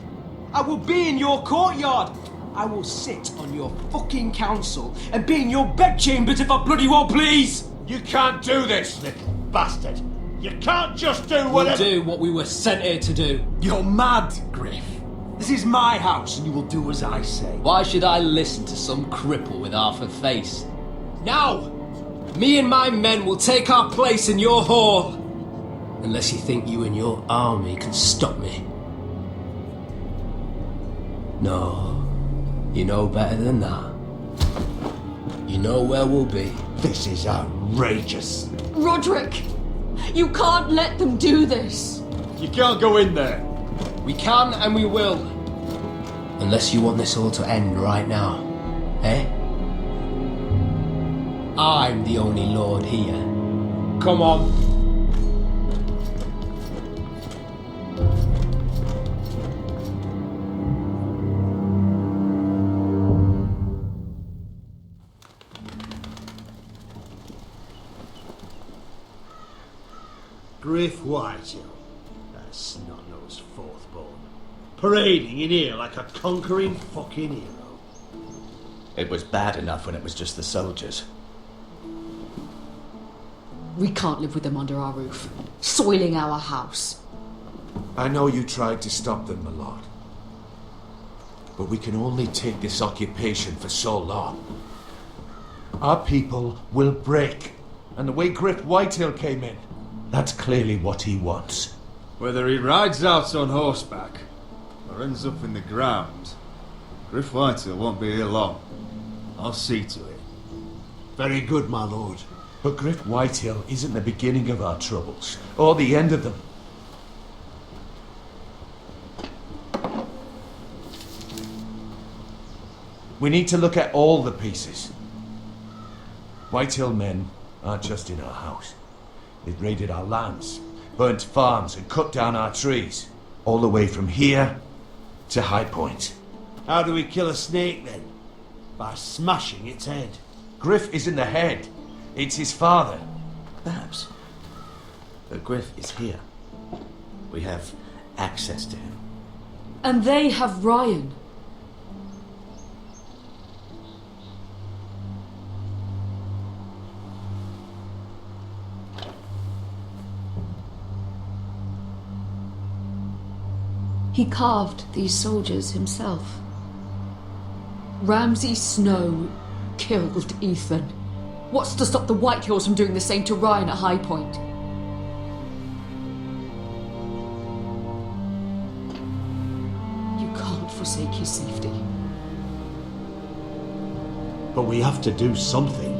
[SPEAKER 9] I will be in your courtyard. I will sit on your fucking council and be in your bedchambers if I bloody well please.
[SPEAKER 6] You can't do this, little bastard. You can't just do
[SPEAKER 9] We'll
[SPEAKER 6] whatever.
[SPEAKER 9] do what we were sent here to do. You're mad, Griff. This is my house and you will do as I say.
[SPEAKER 17] Why should I listen to some cripple with half a face? Now, me and my men will take our place in your hall. Unless you think you and your army can stop me. No, you know better than that. You know where we'll be.
[SPEAKER 6] This is outrageous.
[SPEAKER 13] Roderick! You can't let them do this!
[SPEAKER 16] You can't go in there.
[SPEAKER 17] We can and we will. Unless you want this all to end right now. Eh? I'm the only lord here. Come on.
[SPEAKER 18] Griff Whitehill, that snot-nosed fourth-born, parading in here like a conquering fucking hero.
[SPEAKER 10] It was bad enough when it was just the soldiers.
[SPEAKER 14] We can't live with them under our roof, soiling our house.
[SPEAKER 6] I know you tried to stop them, my lord. But we can only take this occupation for so long. Our people will break. And the way Griff Whitehill came in, that's clearly what he wants.
[SPEAKER 16] Whether he rides out on horseback or ends up in the ground, Griff Whitehill won't be here long. I'll see to it.
[SPEAKER 18] Very good, my lord.
[SPEAKER 6] But Griff Whitehill isn't the beginning of our troubles, or the end of them. We need to look at all the pieces. Whitehill men aren't just in our house. They've raided our lands, burnt farms and cut down our trees. All the way from here to High Point.
[SPEAKER 18] How do we kill a snake then? By smashing its head.
[SPEAKER 6] Griff isn't the head. It's his father.
[SPEAKER 10] Perhaps. But Griff is here. We have access to him.
[SPEAKER 14] And they have Ryan. He carved these soldiers himself. Ramsay Snow killed Ethan. What's to stop the Whitehills from doing the same to Ryan at High Point? You can't forsake his safety.
[SPEAKER 18] But we have to do something.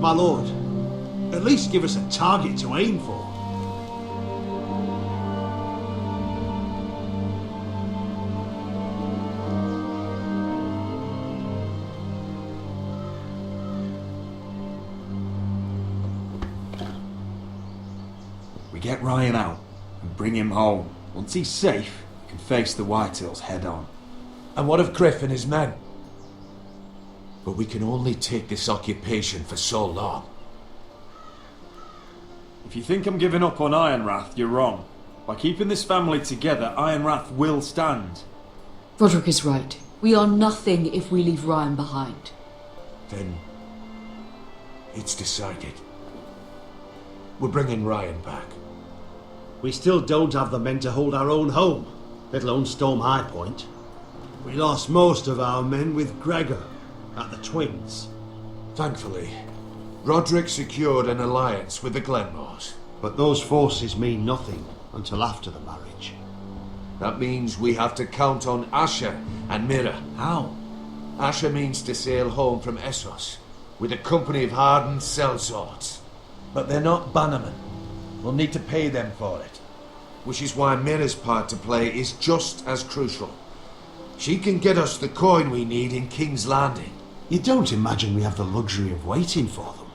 [SPEAKER 18] My lord, at least give us a target to aim for.
[SPEAKER 16] Get Ryan out and bring him home. Once he's safe, he can face the Whitehills head on.
[SPEAKER 6] And what of Griff and his men? But we can only take this occupation for so long.
[SPEAKER 16] If you think I'm giving up on Ironrath, you're wrong. By keeping this family together, Ironrath will stand.
[SPEAKER 14] Roderick is right. We are nothing if we leave Ryan behind.
[SPEAKER 6] Then it's decided. We're bringing Ryan back.
[SPEAKER 18] We still don't have the men to hold our own home, let alone storm High Point. We lost most of our men with Gregor at the Twins.
[SPEAKER 6] Thankfully, Roderick secured an alliance with the Glenmores.
[SPEAKER 18] But those forces mean nothing until after the marriage.
[SPEAKER 6] That means we have to count on Asher and Mira.
[SPEAKER 18] How?
[SPEAKER 6] Asher means to sail home from Essos with a company of hardened sellswords. But they're not bannermen. We'll need to pay them for it. Which is why Mira's part to play is just as crucial. She can get us the coin we need in King's Landing.
[SPEAKER 18] You don't imagine we have the luxury of waiting for them.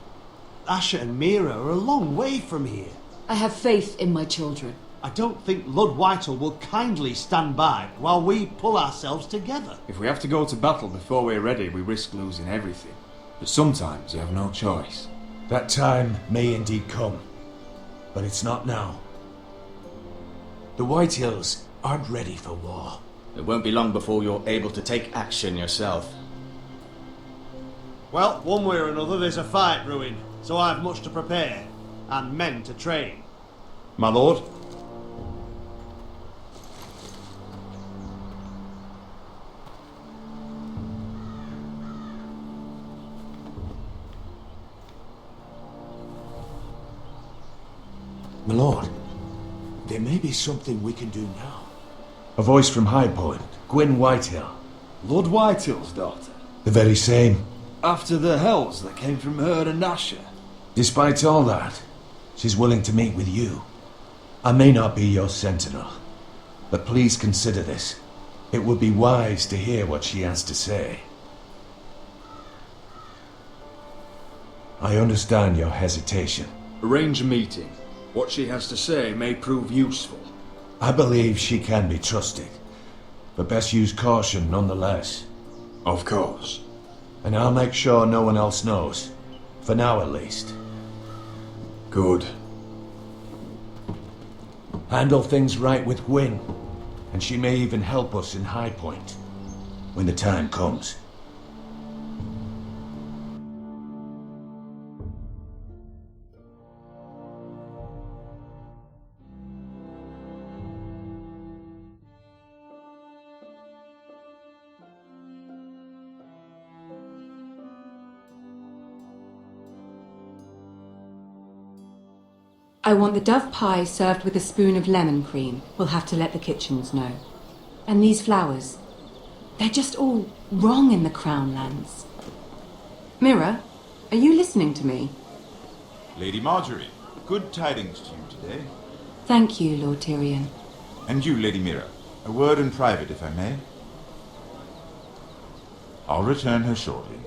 [SPEAKER 18] Asher and Mira are a long way from here.
[SPEAKER 14] I have faith in my children.
[SPEAKER 18] I don't think Lord Whitehall will kindly stand by while we pull ourselves together.
[SPEAKER 16] If we have to go to battle before we're ready, we risk losing everything. But sometimes you have no choice.
[SPEAKER 6] That time may indeed come, but it's not now. The Whitehills aren't ready for war.
[SPEAKER 11] It won't be long before you're able to take action yourself.
[SPEAKER 18] Well, one way or another, there's a fight brewing, so I've much to prepare, and men to train.
[SPEAKER 3] My lord?
[SPEAKER 6] My lord, there may be something we can do now. A voice from High Point, Gwyn Whitehill.
[SPEAKER 16] Lord Whitehill's daughter?
[SPEAKER 6] The very same.
[SPEAKER 16] After the hells that came from her and Asher?
[SPEAKER 6] Despite all that, she's willing to meet with you. I may not be your sentinel, but please consider this. It would be wise to hear what she has to say. I understand your hesitation.
[SPEAKER 16] Arrange a meeting. What she has to say may prove useful.
[SPEAKER 6] I believe she can be trusted, but best use caution nonetheless.
[SPEAKER 16] Of course.
[SPEAKER 6] And I'll make sure no one else knows. For now, at least.
[SPEAKER 16] Good.
[SPEAKER 6] Handle things right with Gwyn, and she may even help us in High Point, when the time comes.
[SPEAKER 14] I want the dove pie served with a spoon of lemon cream. We'll have to let the kitchens know. And these flowers. They're just all wrong in the Crown lands. Mira, are you listening to me?
[SPEAKER 1] Lady Marjorie, good tidings to you today.
[SPEAKER 14] Thank you, Lord Tyrion.
[SPEAKER 1] And you, Lady Mira, a word in private, if I may. I'll return her shortly.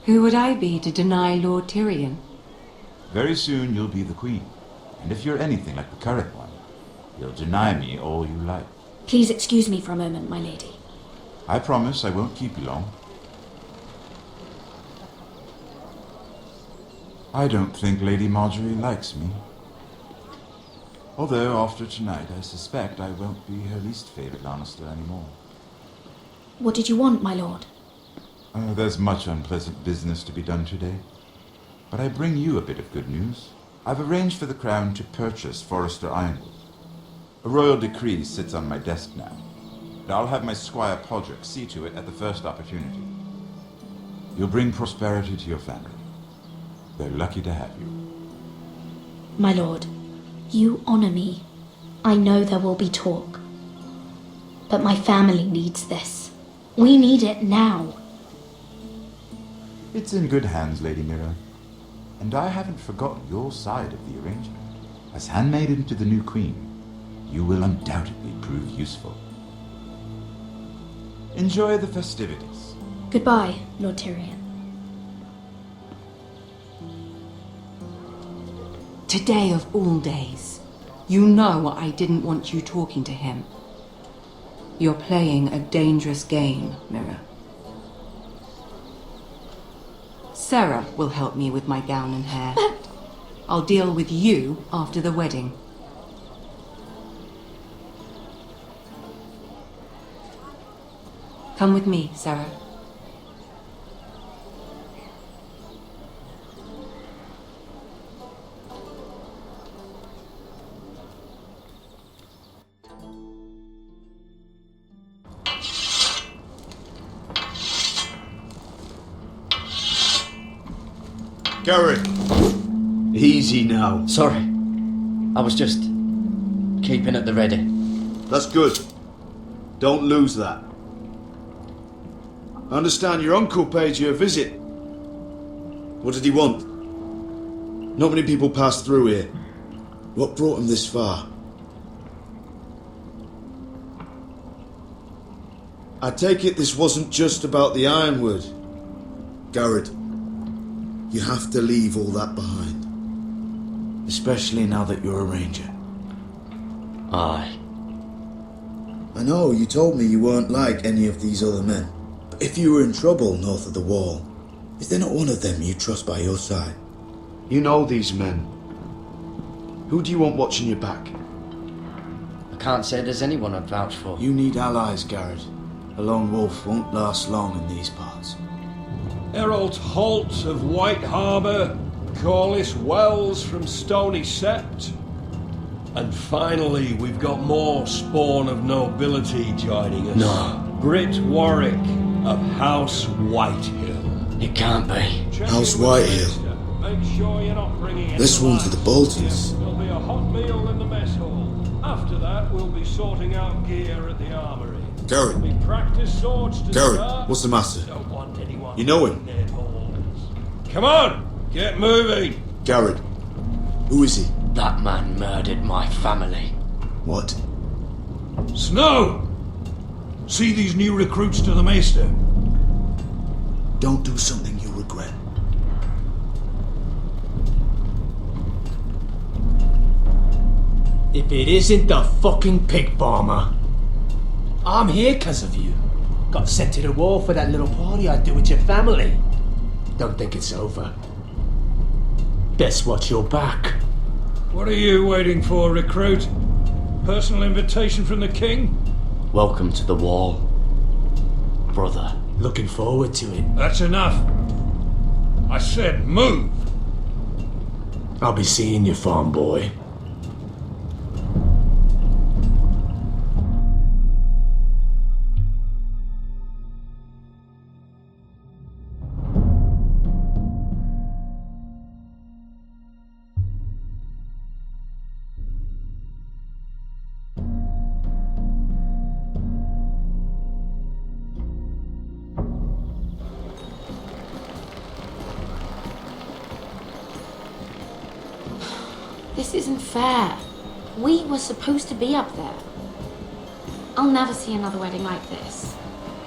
[SPEAKER 14] Who would I be to deny Lord Tyrion?
[SPEAKER 1] Very soon you'll be the queen, and if you're anything like the current one, you'll deny me all you like.
[SPEAKER 13] Please excuse me for a moment, my lady.
[SPEAKER 1] I promise I won't keep you long. I don't think Lady Marjorie likes me. Although after tonight I suspect I won't be her least favorite Lannister anymore.
[SPEAKER 13] What did you want, my lord?
[SPEAKER 1] There's much unpleasant business to be done today. But I bring you a bit of good news. I've arranged for the Crown to purchase Forrester Ironwood. A royal decree sits on my desk now, and I'll have my squire Podrick see to it at the first opportunity. You'll bring prosperity to your family. They're lucky to have you.
[SPEAKER 13] My lord, you honor me. I know there will be talk. But my family needs this. We need it now.
[SPEAKER 1] It's in good hands, Lady Mira. And I haven't forgotten your side of the arrangement. As handmaiden to the new queen, you will undoubtedly prove useful. Enjoy the festivities.
[SPEAKER 13] Goodbye, Lord Tyrion.
[SPEAKER 14] Today of all days. You know I didn't want you talking to him. You're playing a dangerous game, Mira. Sarah will help me with my gown and hair. I'll deal with you after the wedding. Come with me, Sarah.
[SPEAKER 10] Garrett! Easy now.
[SPEAKER 11] Sorry. I was just keeping at the ready.
[SPEAKER 10] That's good. Don't lose that. I understand your uncle paid you a visit. What did he want? Not many people pass through here. What brought him this far? I take it this wasn't just about the Ironwood. Garrett, you have to leave all that behind. Especially now that you're a ranger.
[SPEAKER 11] Aye.
[SPEAKER 10] I know, you told me you weren't like any of these other men. But if you were in trouble north of the wall, is there not one of them you trust by your side? You know these men. Who do you want watching your back?
[SPEAKER 11] I can't say there's anyone I'd vouch for.
[SPEAKER 10] You need allies, Garrett. A lone wolf won't last long in these parts.
[SPEAKER 8] Errol Holt of White Harbour, Corliss Wells from Stony Sept. And finally, we've got more spawn of nobility joining us.
[SPEAKER 11] No.
[SPEAKER 8] Britt Warwick of House Whitehill.
[SPEAKER 11] It can't be.
[SPEAKER 10] House Whitehill.
[SPEAKER 8] Make sure you're not bringing any
[SPEAKER 10] This one's for the
[SPEAKER 8] lights.
[SPEAKER 10] Boltons.
[SPEAKER 8] There'll be a hot meal in the mess hall. After that, we'll be sorting out gear at the armory.
[SPEAKER 10] Garrett.
[SPEAKER 8] There'll be practice swords to
[SPEAKER 10] Garrett,
[SPEAKER 8] start.
[SPEAKER 10] what's the matter?
[SPEAKER 8] Don't want anyone
[SPEAKER 10] You know him?
[SPEAKER 8] getting their balls. Come on, get moving.
[SPEAKER 10] Garrett. Who is he?
[SPEAKER 11] That man murdered my family.
[SPEAKER 10] What?
[SPEAKER 8] Snow! See these new recruits to the Maester?
[SPEAKER 10] Don't do something you regret.
[SPEAKER 17] If it isn't the fucking pig farmer. I'm here because of you. Got sent to the war for that little party I do with your family. Don't think it's over. Best watch your back.
[SPEAKER 8] What are you waiting for, recruit? Personal invitation from the king?
[SPEAKER 11] Welcome to the wall, brother.
[SPEAKER 17] Looking forward to it.
[SPEAKER 8] That's enough. I said move.
[SPEAKER 17] I'll be seeing you, farm boy.
[SPEAKER 12] This isn't fair. We were supposed to be up there. I'll never see another wedding like this.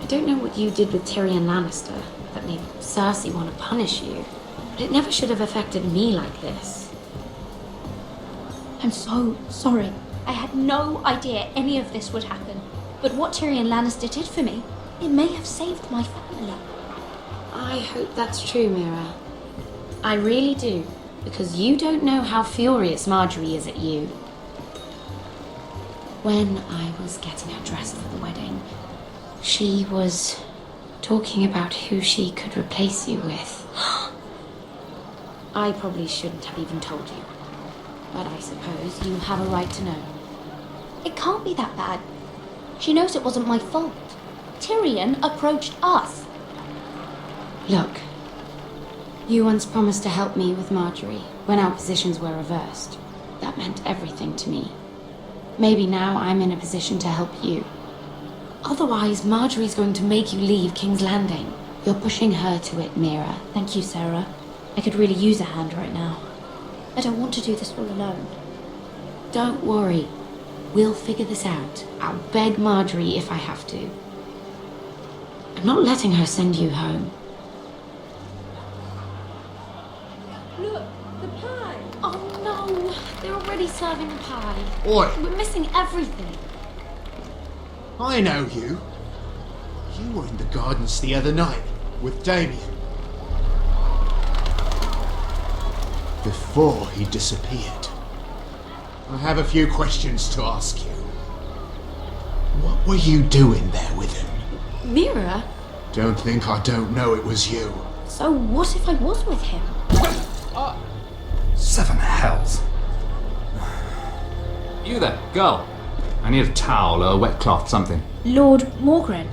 [SPEAKER 12] I don't know what you did with Tyrion Lannister that made Cersei want to punish you, but it never should have affected me like this.
[SPEAKER 13] I'm so sorry. I had no idea any of this would happen. But what Tyrion Lannister did for me, it may have saved my family.
[SPEAKER 12] I hope that's true, Mira. I really do, because you don't know how furious Marjorie is at you. When I was getting her dressed for the wedding, she was talking about who she could replace you with. I probably shouldn't have even told you, but I suppose you have a right to know.
[SPEAKER 13] It can't be that bad. She knows it wasn't my fault. Tyrion approached us.
[SPEAKER 12] Look, you once promised to help me with Marjorie when our positions were reversed. That meant everything to me. Maybe now I'm in a position to help you. Otherwise, Marjorie's going to make you leave King's Landing. You're pushing her to it, Mira.
[SPEAKER 13] Thank you, Sarah. I could really use a hand right now. I don't want to do this all alone.
[SPEAKER 12] Don't worry. We'll figure this out. I'll beg Marjorie if I have to. I'm not letting her send you home.
[SPEAKER 15] Look, the pie.
[SPEAKER 12] Oh no, they're already serving the pie.
[SPEAKER 7] Oi.
[SPEAKER 12] We're missing everything.
[SPEAKER 7] I know you. You were in the gardens the other night with Damien. Before he disappeared. I have a few questions to ask you. What were you doing there with him?
[SPEAKER 12] Mira?
[SPEAKER 7] Don't think I don't know it was you.
[SPEAKER 13] So what if I was with him?
[SPEAKER 19] Seven hells. You there, girl. I need a towel or a wet cloth, something.
[SPEAKER 13] Lord Morgren.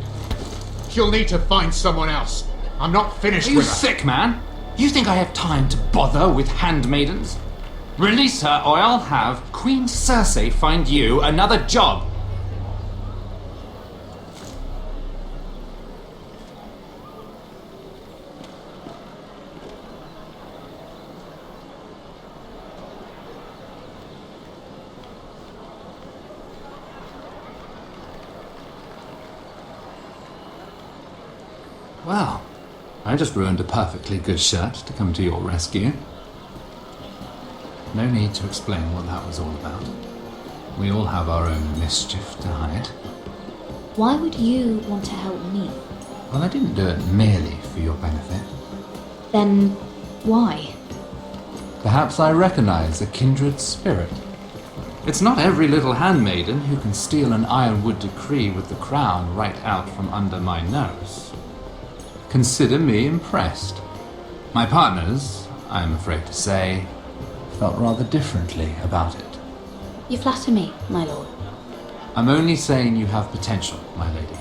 [SPEAKER 7] You'll need to find someone else. I'm not finished
[SPEAKER 19] Are you
[SPEAKER 7] with her.
[SPEAKER 19] sick, man? You think I have time to bother with handmaidens? Release her, or I'll have Queen Cersei find you another job. Well, I just ruined a perfectly good shirt to come to your rescue. No need to explain what that was all about. We all have our own mischief to hide.
[SPEAKER 13] Why would you want to help me?
[SPEAKER 19] Well, I didn't do it merely for your benefit.
[SPEAKER 13] Then why?
[SPEAKER 19] Perhaps I recognize a kindred spirit. It's not every little handmaiden who can steal an ironwood decree with the crown right out from under my nose. Consider me impressed. My partners, I'm afraid to say, felt rather differently about it.
[SPEAKER 13] You flatter me, my lord.
[SPEAKER 19] I'm only saying you have potential, my lady.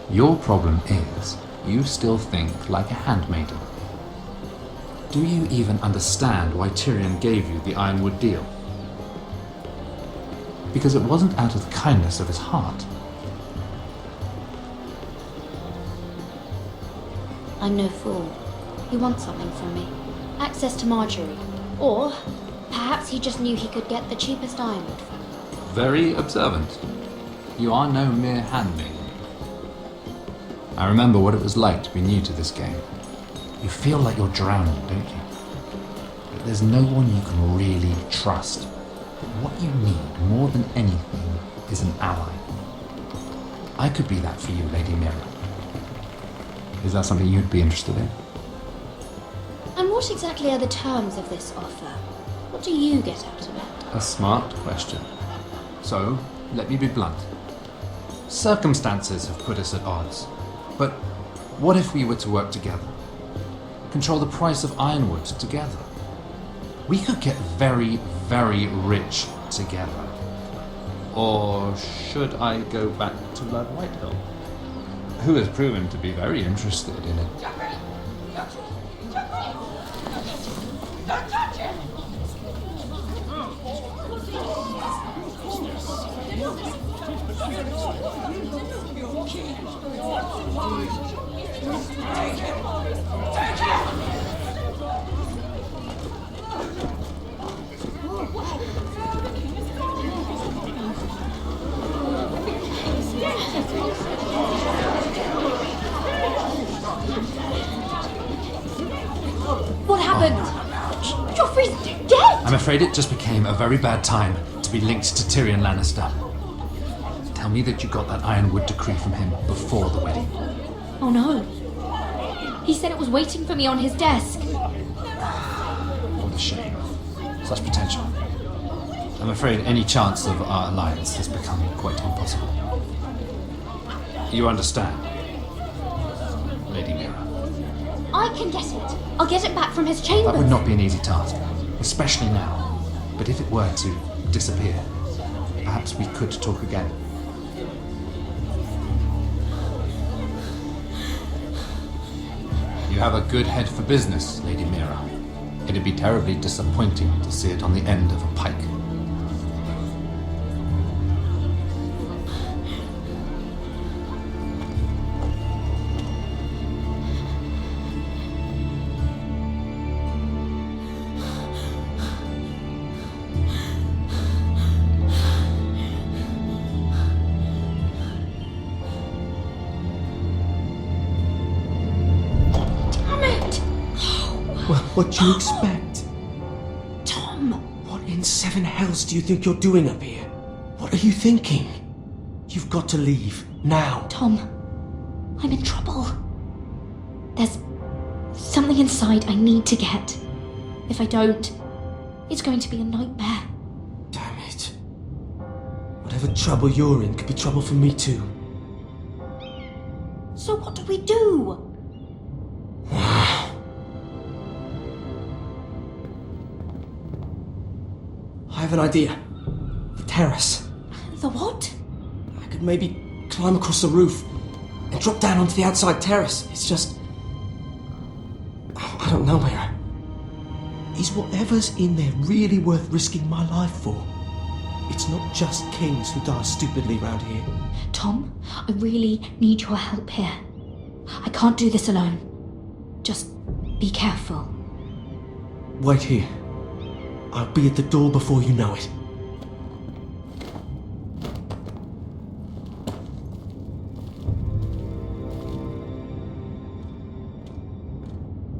[SPEAKER 19] Your problem is, you still think like a handmaiden. Do you even understand why Tyrion gave you the Ironwood deal? Because it wasn't out of the kindness of his heart.
[SPEAKER 13] I'm no fool. He wants something from me. Access to Marjorie. Or perhaps he just knew he could get the cheapest ironwood from me.
[SPEAKER 19] Very observant. You are no mere handmaiden. I remember what it was like to be new to this game. You feel like you're drowning, don't you? But there's no one you can really trust. What you need, more than anything, is an ally. I could be that for you, Lady Mira. Is that something you'd be interested in?
[SPEAKER 13] And what exactly are the terms of this offer? What do you get out of it?
[SPEAKER 19] A smart question. So, let me be blunt. Circumstances have put us at odds. But what if we were to work together? Control the price of ironwood together? We could get very, very rich together. Or should I go back to Lord Whitehill, who has proven to be very interested in it?
[SPEAKER 13] What happened? Joffrey's dead!
[SPEAKER 19] I'm afraid it just became a very bad time to be linked to Tyrion Lannister. Tell me that you got that Ironwood decree from him before the wedding.
[SPEAKER 13] Oh no. He said it was waiting for me on his desk.
[SPEAKER 19] What a shame. Such potential. I'm afraid any chance of our alliance has become quite impossible. You understand, Lady Mira?
[SPEAKER 13] I can get it. I'll get it back from his chambers.
[SPEAKER 19] That would not be an easy task, especially now. But if it were to disappear, perhaps we could talk again. You have a good head for business, Lady Mira. It'd be terribly disappointing to see it on the end of a pike.
[SPEAKER 9] What do you expect?
[SPEAKER 13] Tom!
[SPEAKER 9] What in seven hells do you think you're doing up here? What are you thinking? You've got to leave, now.
[SPEAKER 13] Tom, I'm in trouble. There's something inside I need to get. If I don't, it's going to be a nightmare.
[SPEAKER 9] Damn it. Whatever trouble you're in could be trouble for me too.
[SPEAKER 13] So what do we do?
[SPEAKER 9] I have an idea. The terrace.
[SPEAKER 13] The what?
[SPEAKER 9] I could maybe climb across the roof and drop down onto the outside terrace. It's just... I don't know, Mira. Is whatever's in there really worth risking my life for? It's not just kings who die stupidly round here.
[SPEAKER 13] Tom, I really need your help here. I can't do this alone. Just be careful.
[SPEAKER 9] Wait here. I'll be at the door before you know it.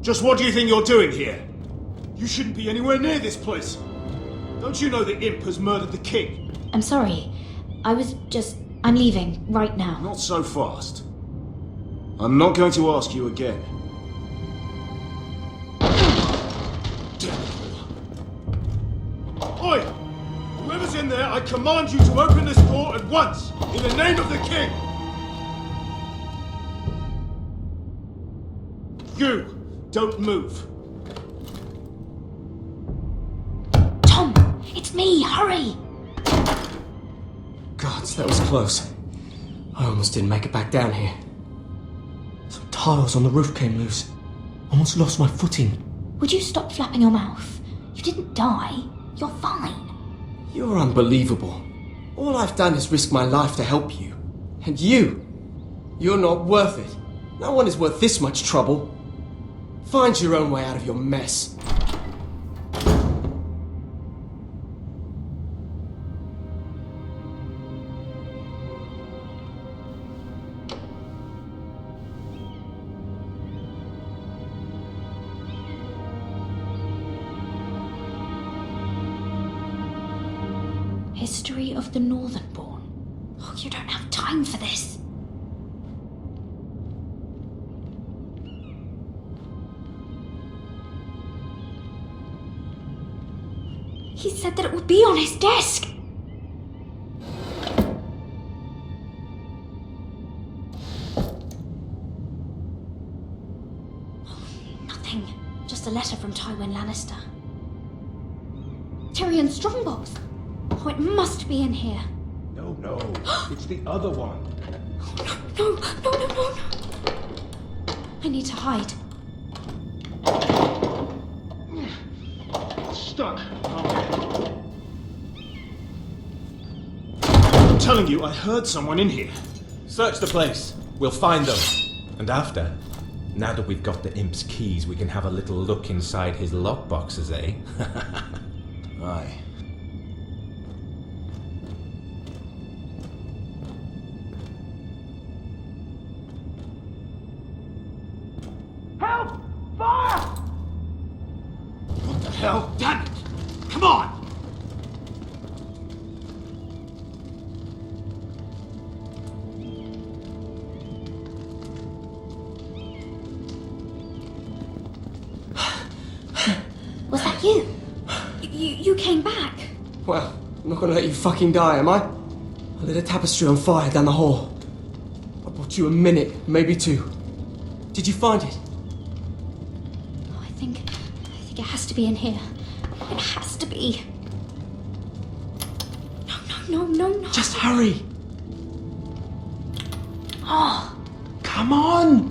[SPEAKER 16] Just what do you think you're doing here? You shouldn't be anywhere near this place. Don't you know the imp has murdered the king?
[SPEAKER 13] I'm sorry. I'm leaving right now.
[SPEAKER 16] Not so fast. I'm not going to ask you again. Damn it all. Oi! Whoever's in
[SPEAKER 3] there, I command you to open this door at once, in the name of the king! You, don't move.
[SPEAKER 13] Tom, it's me, hurry!
[SPEAKER 9] Gods, that was close. I almost didn't make it back down here. Some tiles on the roof came loose. Almost lost my footing.
[SPEAKER 13] Would you stop flapping your mouth? You didn't die. You're fine.
[SPEAKER 9] You're unbelievable. All I've done is risk my life to help you. And you're not worth it. No one is worth this much trouble. Find your own way out of your mess.
[SPEAKER 13] History of the Northernborn. Oh, you don't have time for this. He said that it would be on his desk. Nothing. Just a letter from Tywin Lannister. Tyrion Strongbox. Oh, it must be in here.
[SPEAKER 3] No, it's the other one.
[SPEAKER 13] No. I need to hide.
[SPEAKER 3] Stuck. I'm telling you, I heard someone in here.
[SPEAKER 20] Search the place. We'll find them. And after, now that we've got the imp's keys, we can have a little look inside his lockboxes, eh?
[SPEAKER 10] Aye.
[SPEAKER 3] Help! Fire! What the hell? Damn it! Come on!
[SPEAKER 13] Was that you? You came back.
[SPEAKER 9] Well, I'm not gonna let you fucking die, am I? I lit a tapestry on fire down the hall. I bought you a minute, maybe two. Did you find it?
[SPEAKER 13] I think it has to be in here. It has to be. No.
[SPEAKER 9] Just hurry.
[SPEAKER 13] Oh.
[SPEAKER 9] Come on.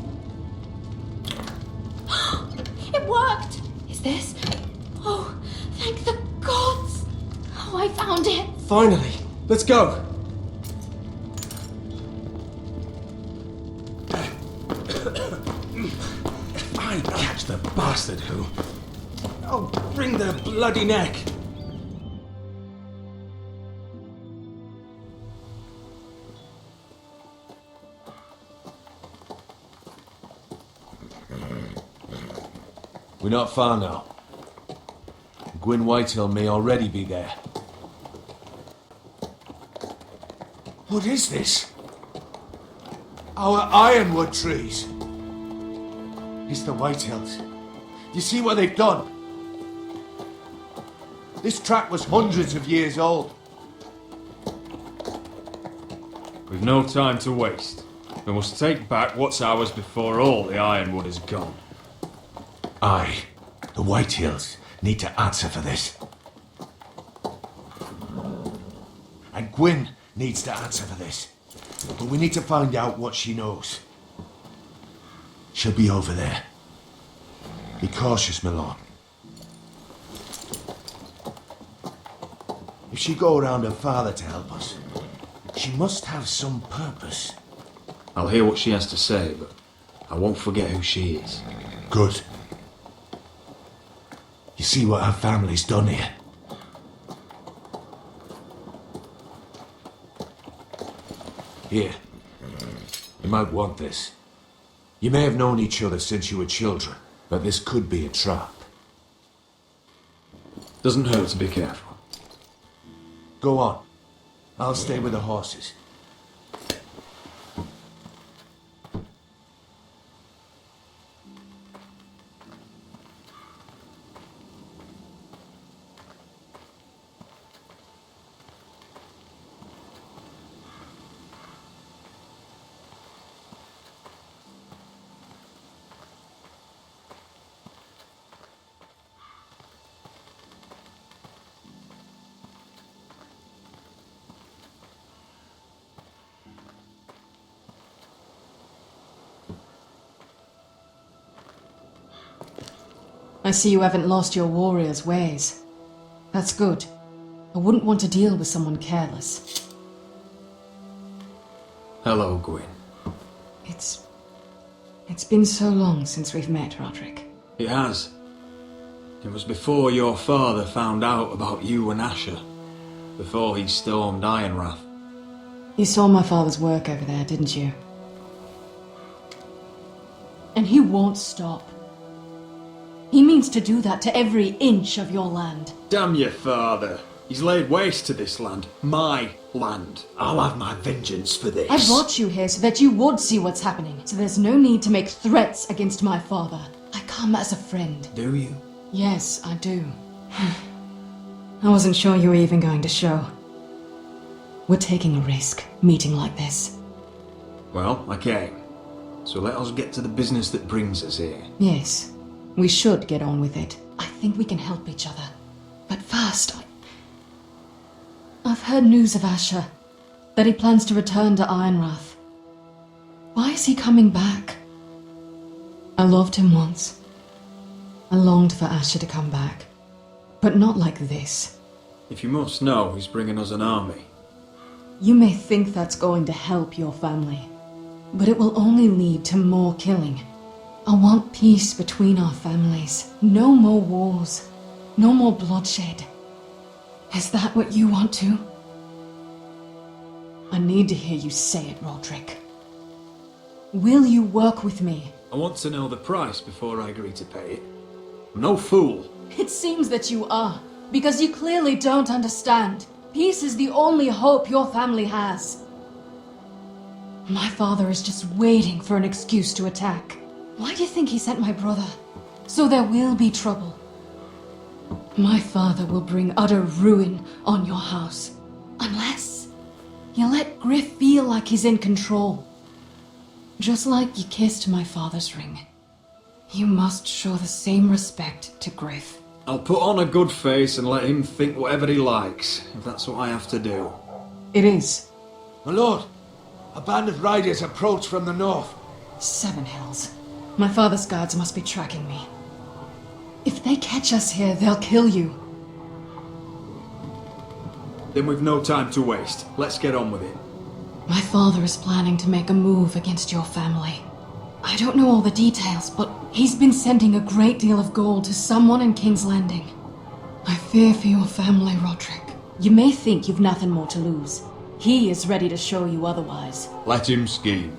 [SPEAKER 13] It worked. Is this? Oh, thank the gods. Oh, I found it.
[SPEAKER 9] Finally. Let's go.
[SPEAKER 20] If I catch the bastard who... I'll wring their bloody neck.
[SPEAKER 6] We're not far now. Gwyn Whitehill may already be there.
[SPEAKER 3] What is this? Our ironwood trees. It's the Whitehills. You see what they've done? This track was hundreds of years old.
[SPEAKER 16] We've no time to waste. We must take back what's ours before all the ironwood is gone.
[SPEAKER 3] Aye. The Whitehills need to answer for this. And Gwyn needs to answer for this. But we need to find out what she knows. She'll be over there. Be cautious, my lord. If she go around her father to help us, she must have some purpose.
[SPEAKER 19] I'll hear what she has to say, but I won't forget who she is.
[SPEAKER 3] Good. You see what her family's done here? Here. You might want this. You may have known each other since you were children, but this could be a trap.
[SPEAKER 19] Doesn't hurt to be careful.
[SPEAKER 3] Go on. I'll stay with the horses.
[SPEAKER 14] I see you haven't lost your warrior's ways. That's good. I wouldn't want to deal with someone careless.
[SPEAKER 17] Hello, Gwyn.
[SPEAKER 14] It's been so long since we've met, Roderick.
[SPEAKER 17] It has. It was before your father found out about you and Asher. Before he stormed Ironrath.
[SPEAKER 14] You saw my father's work over there, didn't you? And he won't stop. He means to do that to every inch of your land.
[SPEAKER 17] Damn your father. He's laid waste to this land. My land.
[SPEAKER 7] I'll have my vengeance for this.
[SPEAKER 14] I brought you here so that you would see what's happening. So there's no need to make threats against my father. I come as a friend.
[SPEAKER 17] Do you?
[SPEAKER 14] Yes, I do. I wasn't sure you were even going to show. We're taking a risk, meeting like this.
[SPEAKER 17] Well, I came. So let us get to the business that brings us here.
[SPEAKER 14] Yes, we should get on with it. I think we can help each other. But first, I've heard news of Asher. That he plans to return to Ironrath. Why is he coming back? I loved him once. I longed for Asher to come back. But not like this.
[SPEAKER 17] If you must know, he's bringing us an army.
[SPEAKER 14] You may think that's going to help your family. But it will only lead to more killing. I want peace between our families. No more wars. No more bloodshed. Is that what you want too? I need to hear you say it, Roderick. Will you work with me?
[SPEAKER 17] I want to know the price before I agree to pay it. I'm no fool.
[SPEAKER 14] It seems that you are, because you clearly don't understand. Peace is the only hope your family has. My father is just waiting for an excuse to attack. Why do you think he sent my brother? So there will be trouble. My father will bring utter ruin on your house. Unless you let Griff feel like he's in control. Just like you kissed my father's ring. You must show the same respect to Griff.
[SPEAKER 17] I'll put on a good face and let him think whatever he likes, if that's what I have to do.
[SPEAKER 14] It is.
[SPEAKER 7] My lord, a band of riders approach from the north.
[SPEAKER 14] 7 hells. My father's guards must be tracking me. If they catch us here, they'll kill you.
[SPEAKER 17] Then we've no time to waste. Let's get on with it.
[SPEAKER 14] My father is planning to make a move against your family. I don't know all the details, but he's been sending a great deal of gold to someone in King's Landing. I fear for your family, Roderick. You may think you've nothing more to lose. He is ready to show you otherwise.
[SPEAKER 1] Let him scheme.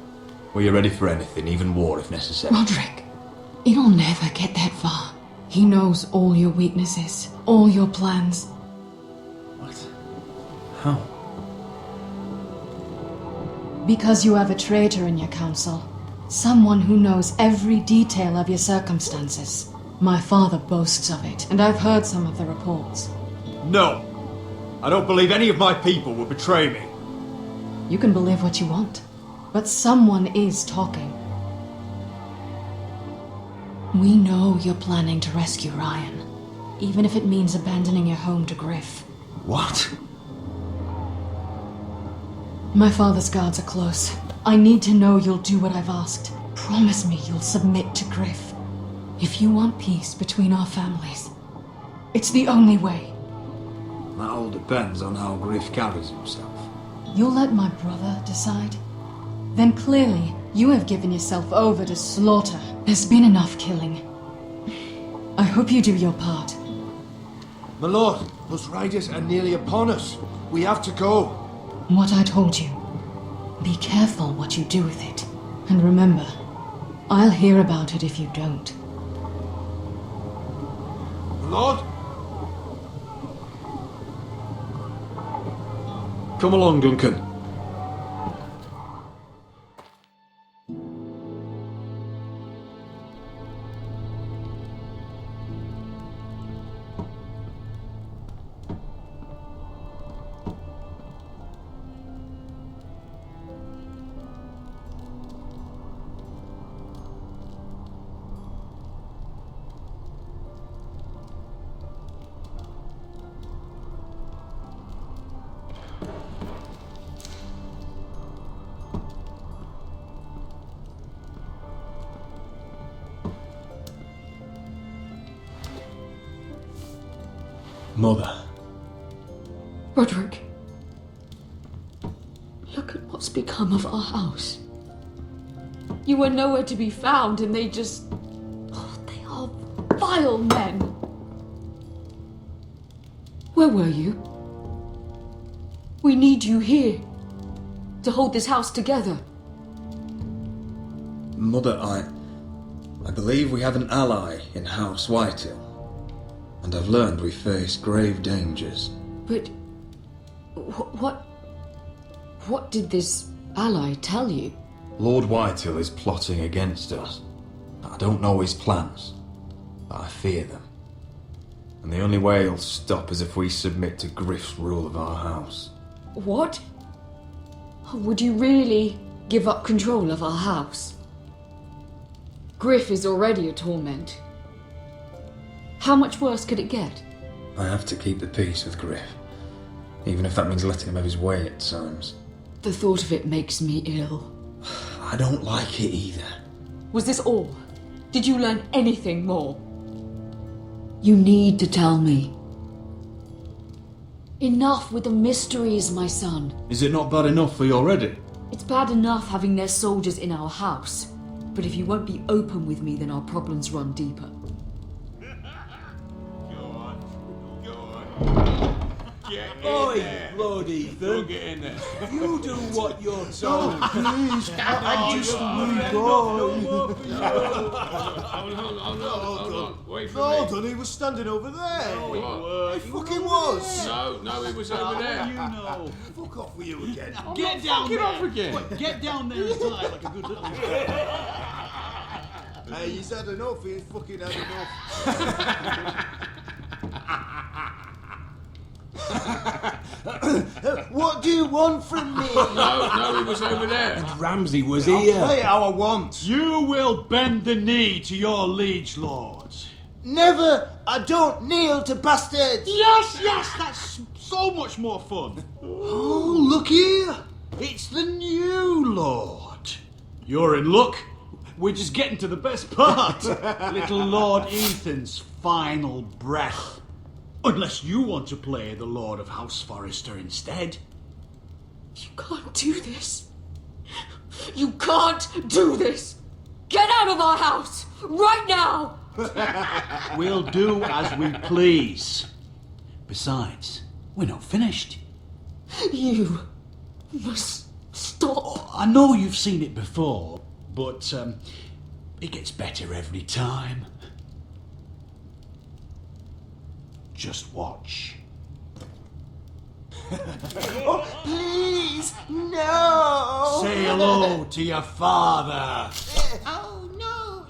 [SPEAKER 1] We're ready for anything, even war if necessary.
[SPEAKER 14] Roderick, it'll never get that far. He knows all your weaknesses, all your plans.
[SPEAKER 1] What? How?
[SPEAKER 14] Because you have a traitor in your council. Someone who knows every detail of your circumstances. My father boasts of it, and I've heard some of the reports.
[SPEAKER 17] No! I don't believe any of my people will betray me.
[SPEAKER 14] You can believe what you want, but someone is talking. We know you're planning to rescue Ryan, even if it means abandoning your home to Griff.
[SPEAKER 1] What?
[SPEAKER 14] My father's guards are close. I need to know you'll do what I've asked. Promise me you'll submit to Griff. If you want peace between our families, it's the only way.
[SPEAKER 17] That all depends on how Griff carries himself.
[SPEAKER 14] You'll let my brother decide? Then clearly, you have given yourself over to slaughter. There's been enough killing. I hope you do your part.
[SPEAKER 7] My lord, those riders are nearly upon us. We have to go.
[SPEAKER 14] What I told you. Be careful what you do with it. And remember, I'll hear about it if you don't.
[SPEAKER 7] My lord?
[SPEAKER 17] Come along, Duncan.
[SPEAKER 19] Mother.
[SPEAKER 14] Roderick. Look at what's become of our house. You were nowhere to be found, and they just... Oh, they are vile men. Where were you? We need you here to hold this house together.
[SPEAKER 21] Mother, I believe we have an ally in House Whitehill, and I've learned we face grave dangers.
[SPEAKER 14] But what did this ally tell you?
[SPEAKER 21] Lord Whitehill is plotting against us. I don't know his plans, but I fear them. And the only way he'll stop is if we submit to Griff's rule of our house.
[SPEAKER 14] What? Would you really give up control of our house? Griff is already a torment. How much worse could it get?
[SPEAKER 21] I have to keep the peace with Griff, even if that means letting him have his way at times.
[SPEAKER 14] The thought of it makes me ill.
[SPEAKER 21] I don't like it either.
[SPEAKER 14] Was this all? Did you learn anything more? You need to tell me. Enough with the mysteries, my son.
[SPEAKER 3] Is it not bad enough for you already?
[SPEAKER 14] It's bad enough having their soldiers in our house. But if you won't be open with me, then our problems run deeper.
[SPEAKER 18] Oi, Lord Ethan.
[SPEAKER 16] Get in there.
[SPEAKER 18] You do what you're told.
[SPEAKER 3] Please, I'm just a wee
[SPEAKER 16] Hold on. Wait for me.
[SPEAKER 18] Hold on, he was standing over there.
[SPEAKER 16] No, he was.
[SPEAKER 18] He fucking was.
[SPEAKER 16] No, he was over there.
[SPEAKER 18] You know. Fuck off with you again.
[SPEAKER 16] Get down there.
[SPEAKER 18] off again.
[SPEAKER 16] What,
[SPEAKER 18] Get down there and die like a good little... Hey, he's had enough. He's fucking had enough. What do you want from me?
[SPEAKER 16] No, he was over there.
[SPEAKER 18] And
[SPEAKER 19] Ramsay was
[SPEAKER 18] I'll
[SPEAKER 19] here.
[SPEAKER 18] play how I want.
[SPEAKER 22] You will bend the knee to your liege lord.
[SPEAKER 18] Never! I don't kneel to bastards!
[SPEAKER 22] Yes, that's so much more fun.
[SPEAKER 18] Oh, look here! It's the new lord.
[SPEAKER 22] You're in luck. We're just getting to the best part. Little Lord Ethan's final breath. Unless you want to play the Lord of House Forrester instead.
[SPEAKER 14] You can't do this. You can't do this. Get out of our house right now.
[SPEAKER 22] We'll do as we please. Besides, we're not finished.
[SPEAKER 14] You must stop.
[SPEAKER 22] I know you've seen it before, but it gets better every time. Just watch.
[SPEAKER 18] Oh, please, no!
[SPEAKER 22] Say hello to your father.
[SPEAKER 18] Oh, no,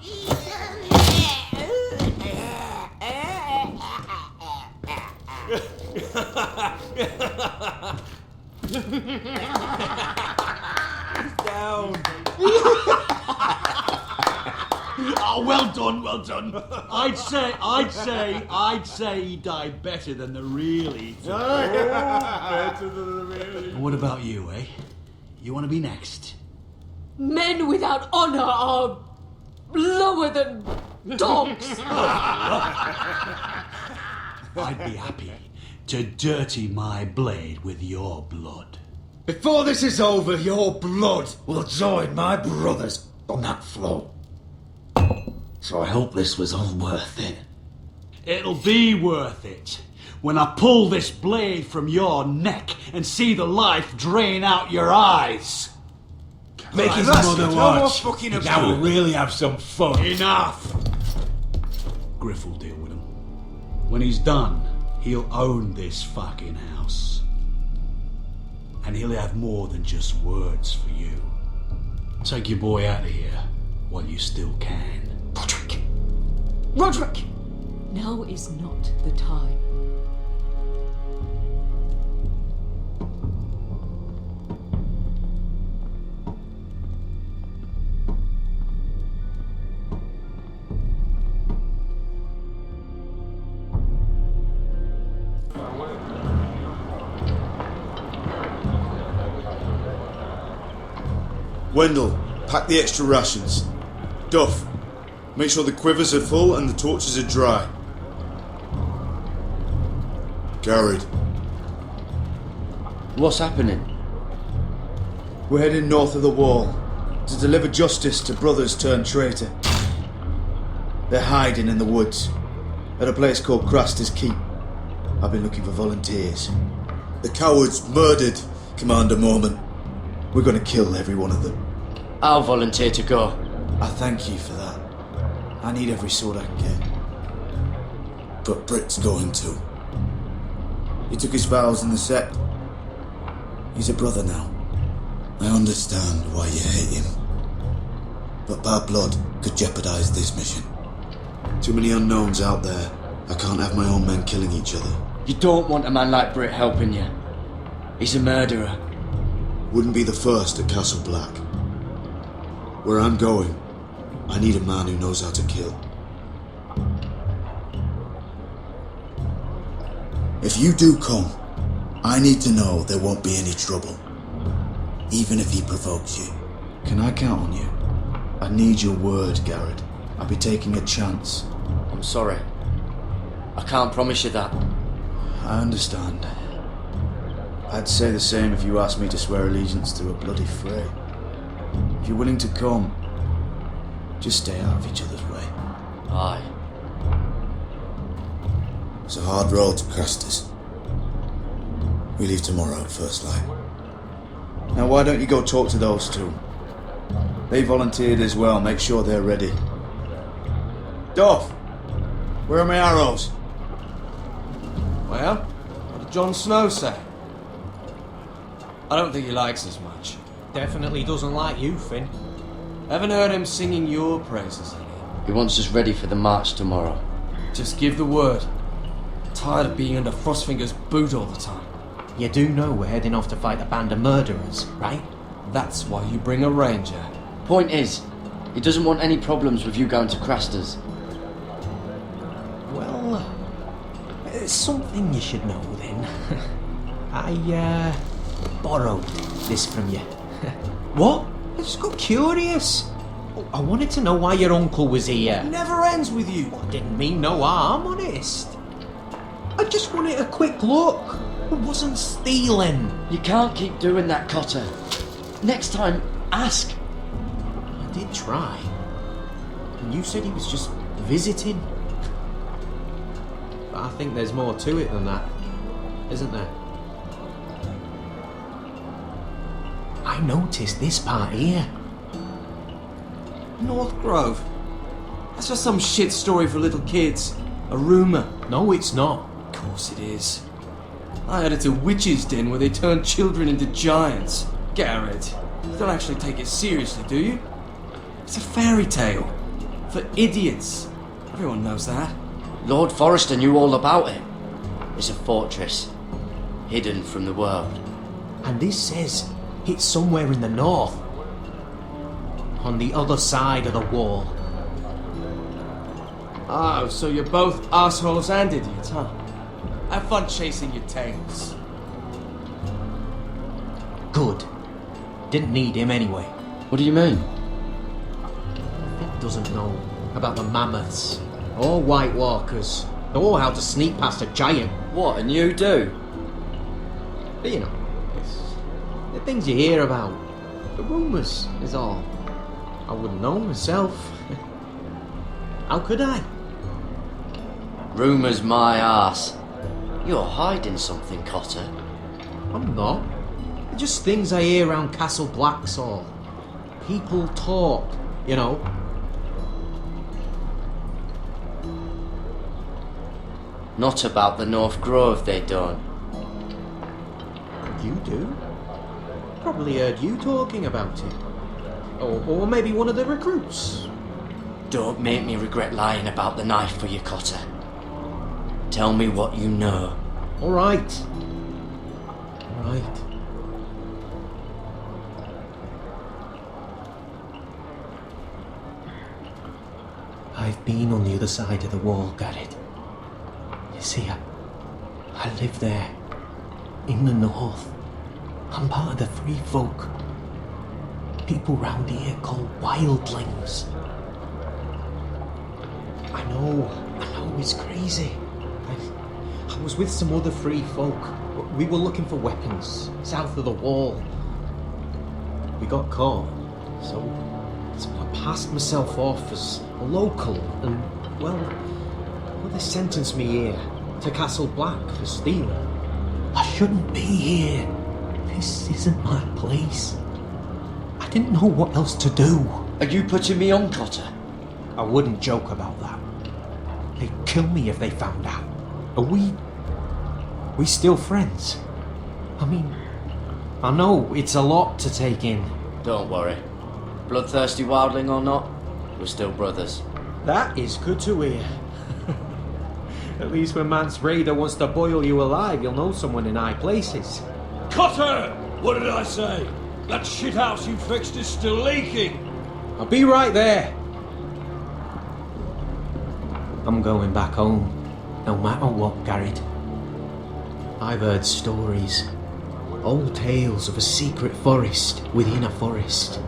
[SPEAKER 22] Down. Oh, well done. I'd say he died better than the real Ethan.
[SPEAKER 18] Better than the real.
[SPEAKER 22] What about you, eh? You want to be next?
[SPEAKER 14] Men without honor are lower than dogs.
[SPEAKER 22] I'd be happy to dirty my blade with your blood.
[SPEAKER 21] Before this is over, your blood will join my brother's on that floor. So I hope this was all worth it.
[SPEAKER 22] It'll be worth it when I pull this blade from your neck and see the life drain out your eyes.
[SPEAKER 19] Make his
[SPEAKER 22] Right,
[SPEAKER 19] mother
[SPEAKER 22] no
[SPEAKER 19] watch.
[SPEAKER 22] more fucking about
[SPEAKER 19] Now we'll
[SPEAKER 22] it.
[SPEAKER 19] really have some fun.
[SPEAKER 22] Enough! Griff will deal with him. When he's done, he'll own this fucking house. And he'll have more than just words for you. Take your boy out of here while you still can.
[SPEAKER 14] Roderick! Now is not the time.
[SPEAKER 23] Wendell, pack the extra rations. Duff, make sure the quivers are full and the torches are dry. Garrett.
[SPEAKER 10] What's happening? We're heading north of the wall to deliver justice to brothers turned traitor. They're hiding in the woods at a place called Craster's Keep. I've been looking for volunteers.
[SPEAKER 23] The cowards murdered Commander Mormon.
[SPEAKER 10] We're going to kill every one of them.
[SPEAKER 11] I'll volunteer to go.
[SPEAKER 10] I thank you for that. I need every sword I can get.
[SPEAKER 23] But Britt's going to.
[SPEAKER 10] He took his vows in the sect. He's a brother now.
[SPEAKER 23] I understand why you hate him. But bad blood could jeopardize this mission.
[SPEAKER 10] Too many unknowns out there. I can't have my own men killing each other.
[SPEAKER 11] You don't want a man like Britt helping you. He's a murderer.
[SPEAKER 23] Wouldn't be the first at Castle Black. Where I'm going, I need a man who knows how to kill. If you do come, I need to know there won't be any trouble. Even if he provokes you.
[SPEAKER 10] Can I count on you? I need your word, Garrett. I'll be taking a chance.
[SPEAKER 11] I'm sorry. I can't promise you that.
[SPEAKER 10] I understand. I'd say the same if you asked me to swear allegiance to a bloody fray. If you're willing to come, just stay out of each other's way.
[SPEAKER 11] Aye.
[SPEAKER 23] It's a hard road to Craster's. We leave tomorrow at first light.
[SPEAKER 10] Now why don't you go talk to those two? They volunteered as well, make sure they're ready. Duff! Where are my arrows?
[SPEAKER 9] Well, what did Jon Snow say? I don't think he likes us much.
[SPEAKER 17] Definitely doesn't like you, Finn.
[SPEAKER 9] Haven't heard him singing your praises any.
[SPEAKER 11] He wants us ready for the march tomorrow.
[SPEAKER 9] Just give the word. Tired of being under Frostfinger's boot all the time.
[SPEAKER 17] You do know we're heading off to fight a band of murderers, right?
[SPEAKER 9] That's why you bring a ranger.
[SPEAKER 11] Point is, he doesn't want any problems with you going to Craster's.
[SPEAKER 17] Well, it's something you should know then. I borrowed this from you.
[SPEAKER 9] What?
[SPEAKER 17] I just got curious. I wanted to know why your uncle was here.
[SPEAKER 9] It never ends with you.
[SPEAKER 17] I didn't mean no harm, honest. I just wanted a quick look. I wasn't stealing.
[SPEAKER 11] You can't keep doing that, Cotter. Next time, ask.
[SPEAKER 17] I did try. And you said he was just visiting. But I think there's more to it than that, isn't there? I noticed this part here.
[SPEAKER 9] North Grove? That's just some shit story for little kids. A rumour.
[SPEAKER 17] No, it's not.
[SPEAKER 9] Of course it is. I heard it's a witch's den where they turn children into giants. Garrett, you don't actually take it seriously, do you? It's a fairy tale. For idiots. Everyone knows that.
[SPEAKER 11] Lord Forrester knew all about it. It's a fortress, hidden from the world.
[SPEAKER 17] And this says it's somewhere in the north. On the other side of the wall.
[SPEAKER 9] Oh, so you're both assholes and idiots, huh? Have fun chasing your tails.
[SPEAKER 17] Good. Didn't need him anyway.
[SPEAKER 11] What do you mean?
[SPEAKER 17] Vic doesn't know about the mammoths, or White Walkers, or how to sneak past a giant.
[SPEAKER 11] What, and you do?
[SPEAKER 17] But you know, it's the things you hear about. The rumours is all. I wouldn't know myself. How could I?
[SPEAKER 11] Rumours my arse. You're hiding something, Cotter.
[SPEAKER 17] I'm not. They're just things I hear around Castle Black's all. People talk, you know.
[SPEAKER 11] Not about the North Grove, they don't.
[SPEAKER 17] You do? Probably heard you talking about it. Or maybe one of the recruits.
[SPEAKER 11] Don't make me regret lying about the knife for you, Cotter. Tell me what you know.
[SPEAKER 17] All right. All right. I've been on the other side of the wall, Garrett. You see, I live there, in the north. I'm part of the free folk. People round here called wildlings. I know, it's crazy. I
[SPEAKER 20] I was with some other free folk. We were looking for weapons south of the wall. We got caught, so I passed myself off as a local, and well, they sentenced me here to Castle Black for stealing. I shouldn't be here. This isn't my place. I didn't know what else to do.
[SPEAKER 11] Are you putting me on, Cotter?
[SPEAKER 20] I wouldn't joke about that. They'd kill me if they found out. Are we still friends? I mean, I know it's a lot to take in.
[SPEAKER 11] Don't worry. Bloodthirsty wildling or not, we're still brothers.
[SPEAKER 20] That is good to hear. At least when Mance Raider wants to boil you alive, you'll know someone in high places.
[SPEAKER 8] Cotter! What did I say? That shithouse you fixed is still leaking.
[SPEAKER 20] I'll be right there. I'm going back home, no matter what, Garrett. I've heard stories. Old tales of a secret forest within a forest.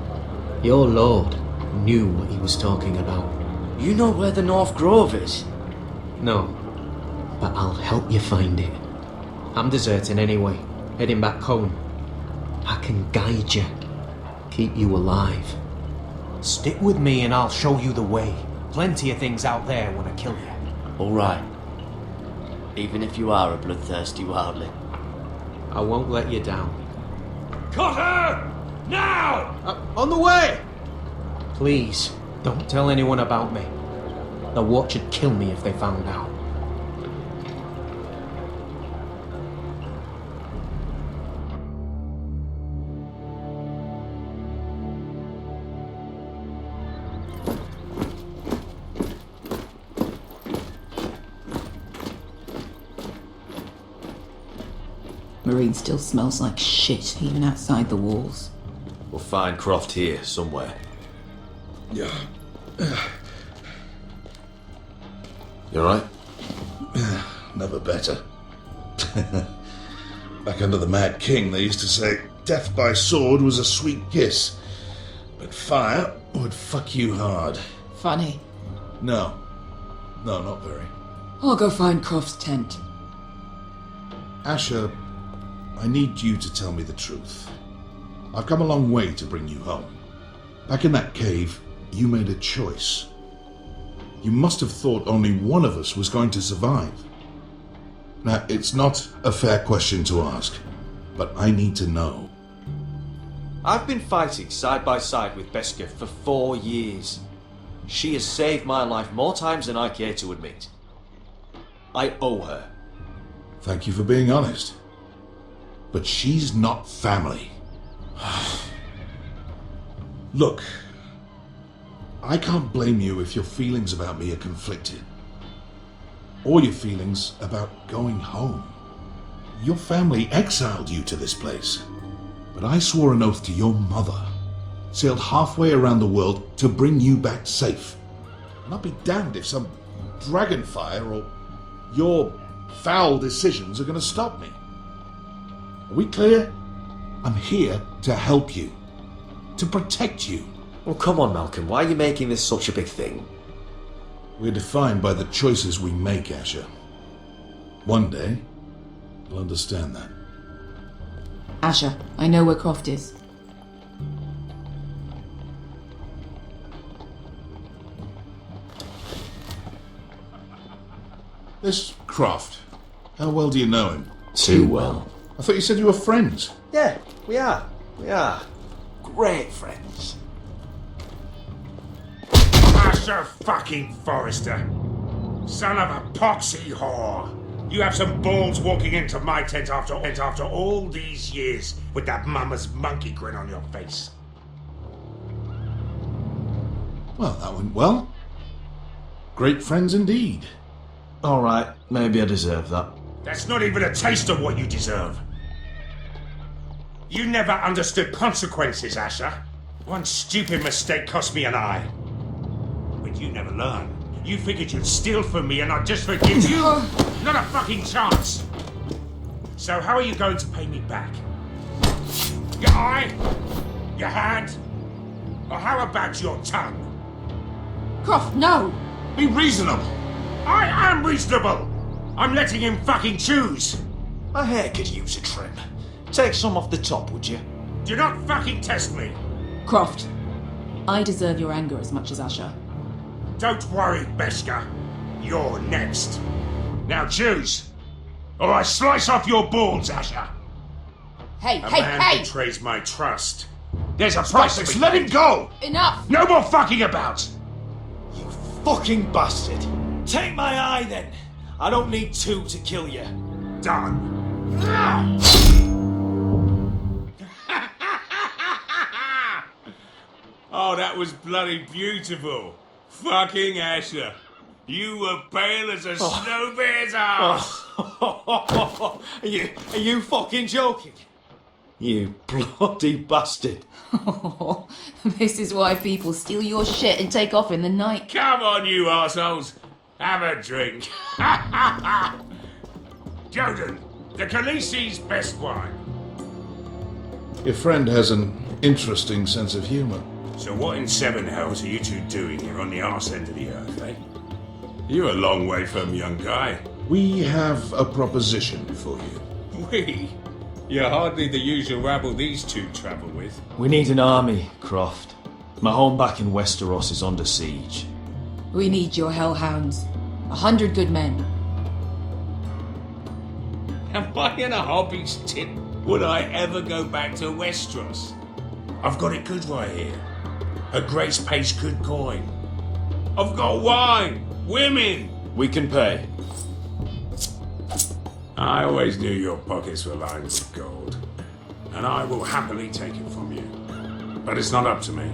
[SPEAKER 20] Your lord knew what he was talking about.
[SPEAKER 11] You know where the North Grove is?
[SPEAKER 20] No, but I'll help you find it. I'm deserting anyway, heading back home. I can guide you, keep you alive. Stick with me and I'll show you the way. Plenty of things out there want to kill you.
[SPEAKER 11] All right. Even if you are a bloodthirsty wildling.
[SPEAKER 20] I won't let you down.
[SPEAKER 8] Cotter! Now!
[SPEAKER 20] On the way! Please, don't tell anyone about me. The watch would kill me if they found out.
[SPEAKER 14] Marine still smells like shit, even outside the walls.
[SPEAKER 21] We'll find Croft here, somewhere.
[SPEAKER 3] Yeah.
[SPEAKER 21] You alright?
[SPEAKER 3] Never better. Back under the Mad King, they used to say death by sword was a sweet kiss, but fire would fuck you hard.
[SPEAKER 14] Funny.
[SPEAKER 3] No, not very.
[SPEAKER 14] I'll go find Croft's tent.
[SPEAKER 3] Asher, I need you to tell me the truth. I've come a long way to bring you home. Back in that cave, you made a choice. You must have thought only one of us was going to survive. Now, it's not a fair question to ask, but I need to know.
[SPEAKER 21] I've been fighting side by side with Beskha for 4 years. She has saved my life more times than I care to admit. I owe her.
[SPEAKER 3] Thank you for being honest. But she's not family. Look, I can't blame you if your feelings about me are conflicted. Or your feelings about going home. Your family exiled you to this place. But I swore an oath to your mother. Sailed halfway around the world to bring you back safe. And I'll be damned if some dragonfire or your foul decisions are going to stop me. Are we clear? I'm here to help you. To protect you.
[SPEAKER 21] Well, come on, Malcolm. Why are you making this such a big thing?
[SPEAKER 3] We're defined by the choices we make, Asher. One day, you'll understand that.
[SPEAKER 14] Asher, I know where Croft is.
[SPEAKER 3] This Croft, how well do you know him?
[SPEAKER 21] Too well.
[SPEAKER 3] I thought you said you were friends.
[SPEAKER 21] Yeah, we are. We are. Great friends.
[SPEAKER 2] Asher fucking Forrester. Son of a poxy whore. You have some balls walking into my tent after all these years with that mama's monkey grin on your face.
[SPEAKER 3] Well, that went well. Great friends indeed.
[SPEAKER 21] Alright, maybe I deserve that.
[SPEAKER 2] That's not even a taste of what you deserve. You never understood consequences, Asher. One stupid mistake cost me an eye. But you never learn. You figured you'd steal from me and I'd just forgive you? Not a fucking chance! So how are you going to pay me back? Your eye? Your hand? Or how about your tongue?
[SPEAKER 14] Croft, no!
[SPEAKER 2] Be reasonable! I am reasonable! I'm letting him fucking choose!
[SPEAKER 4] My hair could use a trim. Take some off the top, would you?
[SPEAKER 2] Do not fucking test me!
[SPEAKER 14] Croft, I deserve your anger as much as Asher.
[SPEAKER 2] Don't worry, Beskar. You're next. Now choose, or I slice off your balls, Asher.
[SPEAKER 14] Hey,
[SPEAKER 2] A
[SPEAKER 14] hey,
[SPEAKER 2] man
[SPEAKER 14] hey!
[SPEAKER 2] betrays my trust. There's a price to be
[SPEAKER 3] Let him
[SPEAKER 2] paid.
[SPEAKER 3] go!
[SPEAKER 14] Enough!
[SPEAKER 2] No more fucking about!
[SPEAKER 4] Fucking bastard! Take my eye then! I don't need two to kill you.
[SPEAKER 2] Done. Oh, that was bloody beautiful. Fucking Asher. You were pale as a snow bear's ass.
[SPEAKER 4] Are you fucking joking? You bloody bastard.
[SPEAKER 14] This is why people steal your shit and take off in the night.
[SPEAKER 2] Come on, you arseholes. Have a drink. Joden, the Khaleesi's best wine.
[SPEAKER 3] Your friend has an interesting sense of humour.
[SPEAKER 2] So what in seven hells are you two doing here on the arse end of the earth, eh? You're a long way from, young guy.
[SPEAKER 3] We have a proposition for you.
[SPEAKER 2] We? You're hardly the usual rabble these two travel with.
[SPEAKER 4] We need an army, Croft. My home back in Westeros is under siege.
[SPEAKER 14] We need your hellhounds. 100 good men.
[SPEAKER 2] Am I in a hobby's tit? Would I ever go back to Westeros? I've got it good right here. A grace pays good coin. I've got wine, women.
[SPEAKER 4] We can pay.
[SPEAKER 2] I always knew your pockets were lined with gold, and I will happily take it from you. But it's not up to me.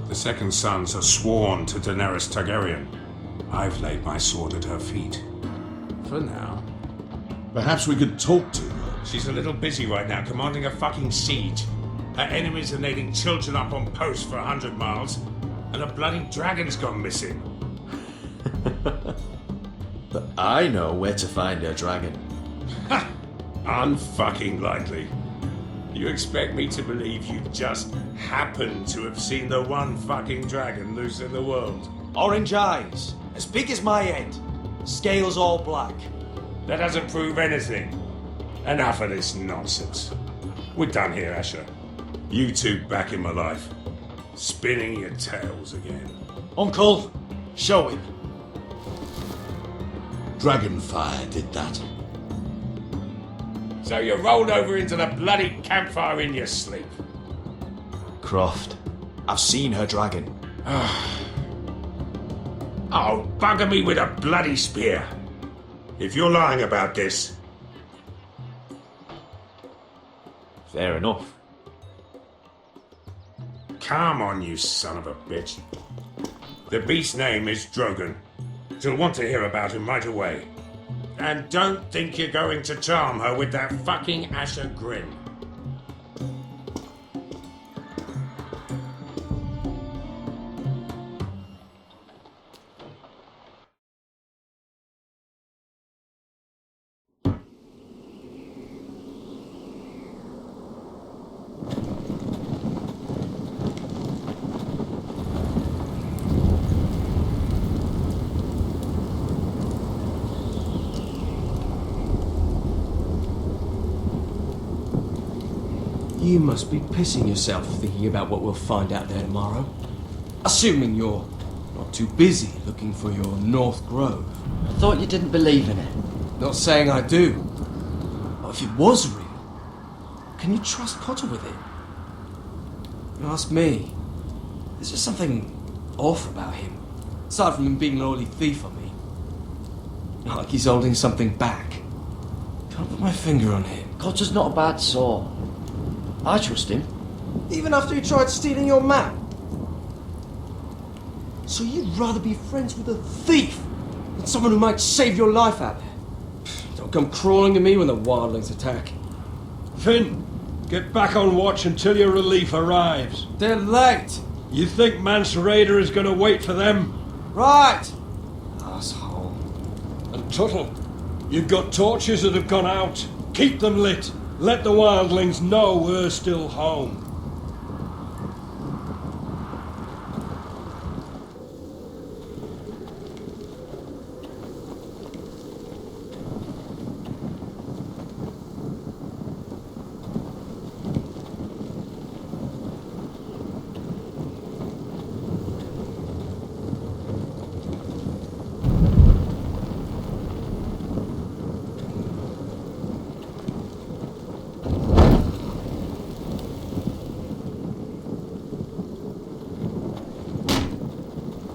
[SPEAKER 2] The second sons are sworn to Daenerys Targaryen. I've laid my sword at her feet. For now.
[SPEAKER 3] Perhaps we could talk to her.
[SPEAKER 2] She's a little busy right now commanding a fucking siege. Her enemies are nailing children up on posts for 100 miles, and a bloody dragon's gone missing.
[SPEAKER 4] But I know where to find her dragon.
[SPEAKER 2] Ha! Unfucking likely. You expect me to believe you just happened to have seen the one fucking dragon loose in the world?
[SPEAKER 4] Orange eyes, as big as my head. Scales all black.
[SPEAKER 2] That doesn't prove anything. Enough of this nonsense. We're done here, Asher. You two back in my life. Spinning your tails again.
[SPEAKER 4] Uncle, show him.
[SPEAKER 3] Dragonfire did that.
[SPEAKER 2] So you rolled over into the bloody campfire in your sleep.
[SPEAKER 4] Croft, I've seen her dragon.
[SPEAKER 2] Oh, bugger me with a bloody spear. If you're lying about this.
[SPEAKER 4] Fair enough.
[SPEAKER 2] Come on, you son of a bitch. The beast's name is Drogon. She'll want to hear about him right away. And don't think you're going to charm her with that fucking Asher grin.
[SPEAKER 9] You must be pissing yourself thinking about what we'll find out there tomorrow. Assuming you're not too busy looking for your North Grove.
[SPEAKER 11] I thought you didn't believe in it.
[SPEAKER 9] Not saying I do. But if it was real, can you trust Potter with it? You ask me. There's just something off about him. Aside from him being an oily thief on me. Not like he's holding something back. Can't put my finger on him.
[SPEAKER 11] Cotter's not a bad sort. I trust him.
[SPEAKER 9] Even after he tried stealing your map? So you'd rather be friends with a thief than someone who might save your life out there? Don't come crawling to me when the wildlings attack.
[SPEAKER 8] Finn, get back on watch until your relief arrives.
[SPEAKER 9] They're late.
[SPEAKER 8] You think Mance Raider is going to wait for them?
[SPEAKER 9] Right. Asshole.
[SPEAKER 8] And Tuttle, you've got torches that have gone out. Keep them lit. Let the wildlings know we're still home.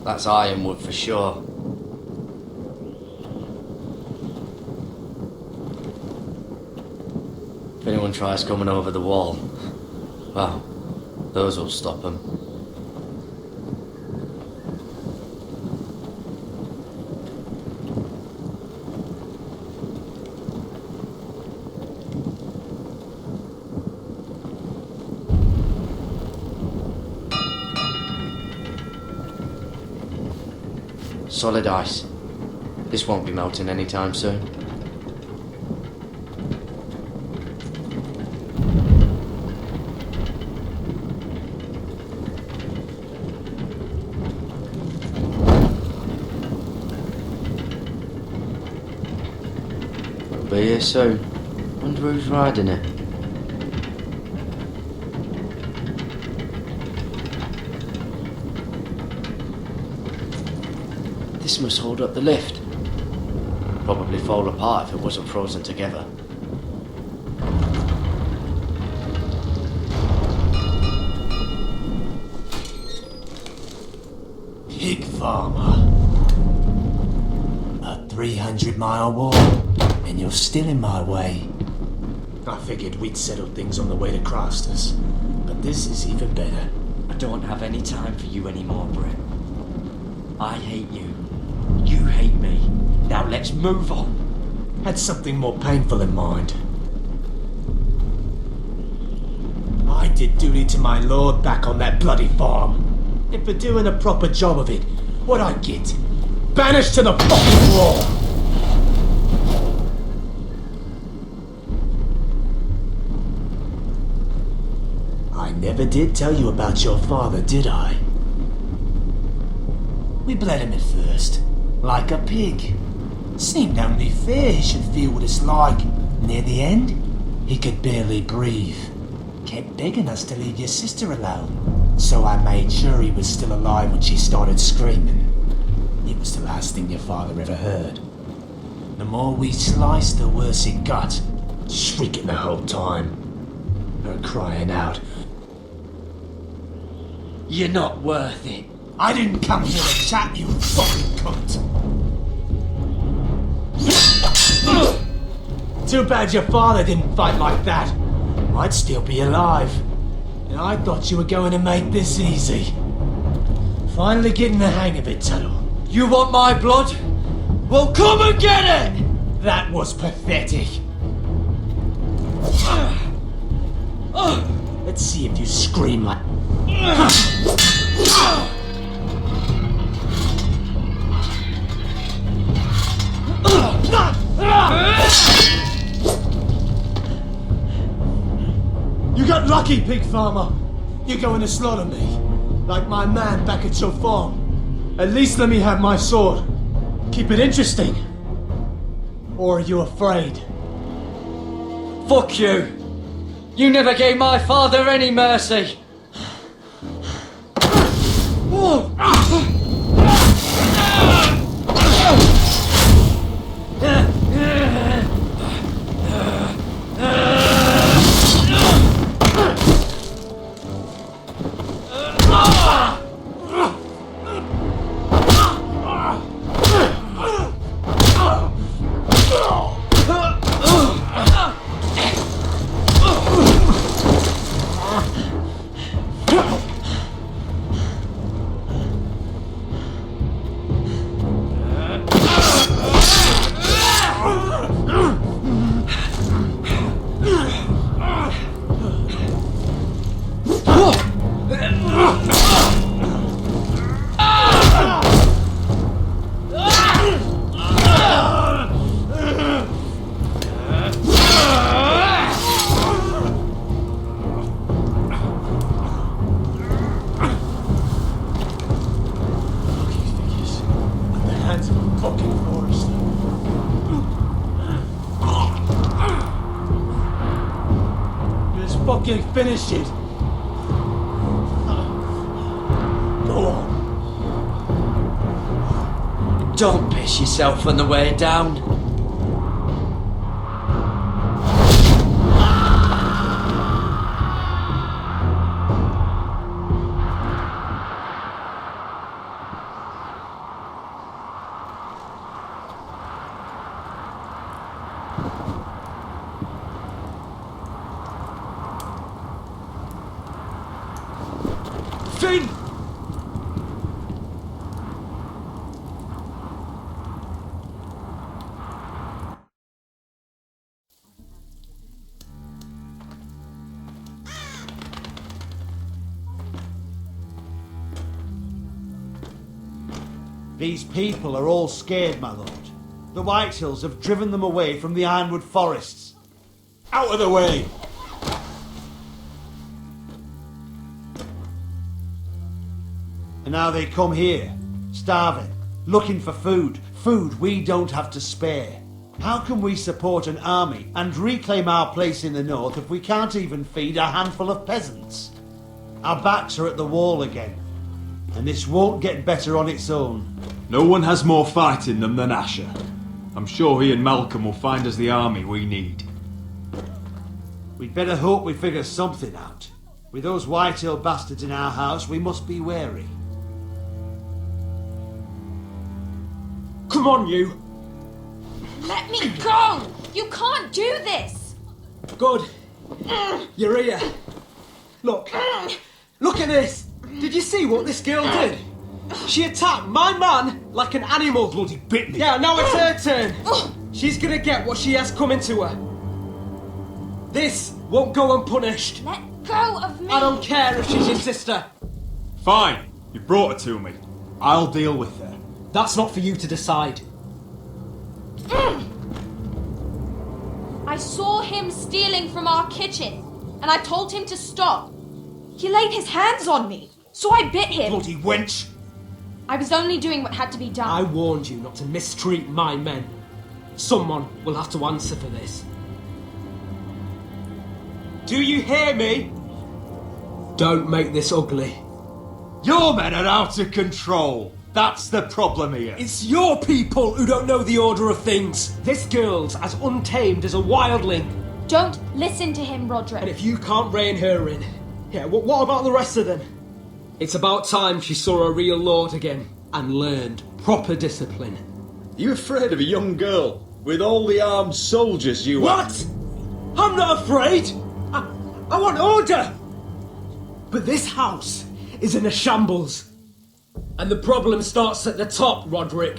[SPEAKER 11] That's ironwood for sure. If anyone tries coming over the wall, well, those will stop them. Solid ice. This won't be melting anytime soon. It'll be here soon. Wonder who's riding it. This must hold up the lift. Probably fall apart if it wasn't frozen together.
[SPEAKER 4] Pig farmer. A 300-mile walk, and you're still in my way. I figured we'd settled things on the way to Craster's, but this is even better.
[SPEAKER 11] I don't have any time for you anymore, Brett. I hate you. You hate me. Now let's move on.
[SPEAKER 4] Had something more painful in mind. I did duty to my lord back on that bloody farm. And for doing a proper job of it, what'd I get? Banished to the fucking wall! I never did tell you about your father, did I? We bled him at first, like a pig. Seemed only fair he should feel what it's like. Near the end, he could barely breathe. Kept begging us to leave your sister alone. So I made sure he was still alive when she started screaming. It was the last thing your father ever heard. The more we sliced, the worse it got. Shrieking the whole time. Her crying out.
[SPEAKER 11] You're not worth it.
[SPEAKER 4] I didn't come here to chat, you fucking cunt! Too bad your father didn't fight like that. I'd still be alive. And I thought you were going to make this easy. Finally getting the hang of it, Tuttle.
[SPEAKER 11] You want my blood? Well, come and get it!
[SPEAKER 4] That was pathetic. Let's see if you scream like... You got lucky, pig farmer. You're going to slaughter me, like my man back at your farm. At least let me have my sword. Keep it interesting. Or are you afraid?
[SPEAKER 11] Fuck you! You never gave my father any mercy!
[SPEAKER 4] Fucking finish it. Go on.
[SPEAKER 11] Don't piss yourself on the way down.
[SPEAKER 18] These people are all scared, my lord. The Whitehills have driven them away from the Ironwood forests.
[SPEAKER 22] Out of the way!
[SPEAKER 18] And now they come here, starving, looking for food. Food we don't have to spare. How can we support an army and reclaim our place in the north if we can't even feed a handful of peasants? Our backs are at the wall again, and this won't get better on its own.
[SPEAKER 16] No one has more fight in them than Asher. I'm sure he and Malcolm will find us the army we need.
[SPEAKER 18] We'd better hope we figure something out. With those Whitehill bastards in our house, we must be wary.
[SPEAKER 20] Come on, you!
[SPEAKER 5] Let me go! You can't do this!
[SPEAKER 20] Good. You're here. Look. Look at this! Did you see what this girl did? She attacked my man like an animal.
[SPEAKER 22] Bloody bit me.
[SPEAKER 20] Yeah, now it's her turn. She's gonna get what she has coming to her. This won't go unpunished.
[SPEAKER 5] Let go of me!
[SPEAKER 20] I don't care if she's your sister.
[SPEAKER 16] Fine. You brought her to me. I'll deal with her.
[SPEAKER 20] That's not for you to decide.
[SPEAKER 5] I saw him stealing from our kitchen, and I told him to stop. He laid his hands on me, so I bit him.
[SPEAKER 22] Bloody wench!
[SPEAKER 5] I was only doing what had to be done.
[SPEAKER 20] I warned you not to mistreat my men. Someone will have to answer for this. Do you hear me? Don't make this ugly.
[SPEAKER 16] Your men are out of control. That's the problem here.
[SPEAKER 20] It's your people who don't know the order of things. This girl's as untamed as a wildling.
[SPEAKER 5] Don't listen to him, Roderick.
[SPEAKER 20] And if you can't rein her in, yeah, what about the rest of them? It's about time she saw a real lord again and learned proper discipline.
[SPEAKER 16] You afraid of a young girl with all the armed soldiers you are?
[SPEAKER 20] What? I'm not afraid. I want order. But this house is in a shambles. And the problem starts at the top, Roderick.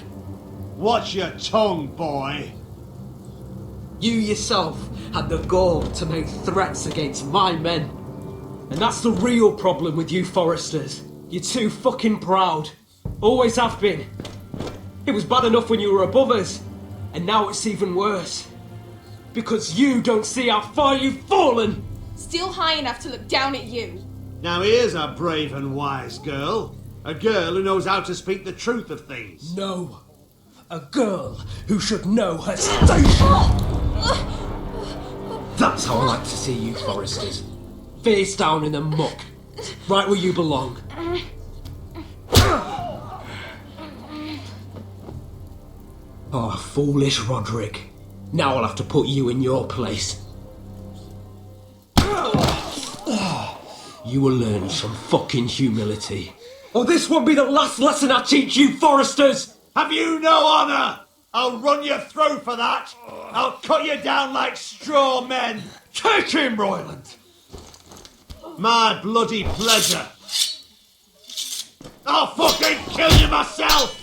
[SPEAKER 18] Watch your tongue, boy.
[SPEAKER 20] You yourself had the gall to make threats against my men. And that's the real problem with you Foresters. You're too fucking proud. Always have been. It was bad enough when you were above us. And now it's even worse. Because you don't see how far you've fallen.
[SPEAKER 5] Still high enough to look down at you.
[SPEAKER 18] Now here's a brave and wise girl. A girl who knows how to speak the truth of things.
[SPEAKER 20] No. A girl who should know her station. That's how I like to see you Foresters. Face down in the muck. Right where you belong. Oh, foolish Roderick. Now I'll have to put you in your place. You will learn some fucking humility. Or this won't be the last lesson I teach you, Foresters!
[SPEAKER 18] Have you no honour? I'll run your throat for that. I'll cut you down like straw men.
[SPEAKER 22] Take him, Royland!
[SPEAKER 18] My bloody pleasure. I'll fucking kill you myself!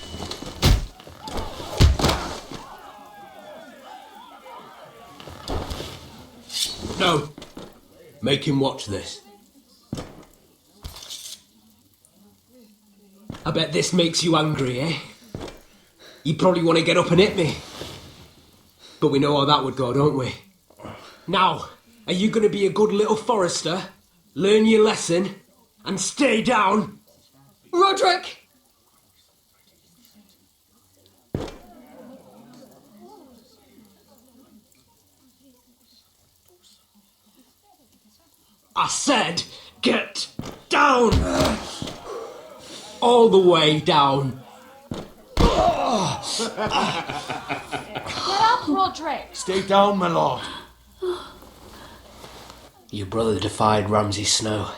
[SPEAKER 20] No. Make him watch this. I bet this makes you angry, eh? You probably want to get up and hit me. But we know how that would go, don't we? Now, are you going to be a good little Forester, learn your lesson, and stay down?
[SPEAKER 5] Roderick!
[SPEAKER 20] I said, get down! All the way down.
[SPEAKER 5] Get up, Roderick!
[SPEAKER 18] Stay down, my lord.
[SPEAKER 4] Your brother defied Ramsay Snow.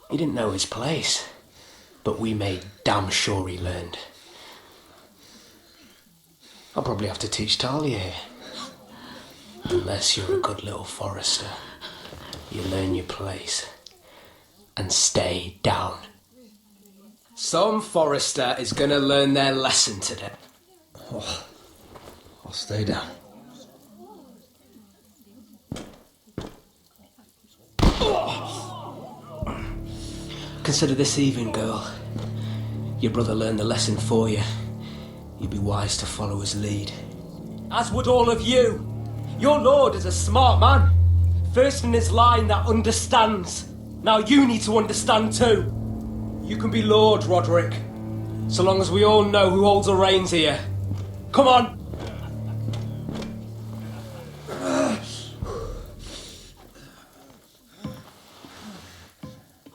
[SPEAKER 4] He didn't know his place, but we made damn sure he learned. I'll probably have to teach Talia here. Unless you're a good little Forester. You learn your place and stay down. Some Forester is gonna learn their lesson today.
[SPEAKER 21] Oh, I'll stay down.
[SPEAKER 4] Consider this even, girl.
[SPEAKER 17] Your brother learned the lesson for you. You'd be wise to follow his lead. As would all of you. Your lord is a smart man. First in his line that understands. Now you need to understand too. You can be Lord, Roderick. So long as we all know who holds the reins here. Come on!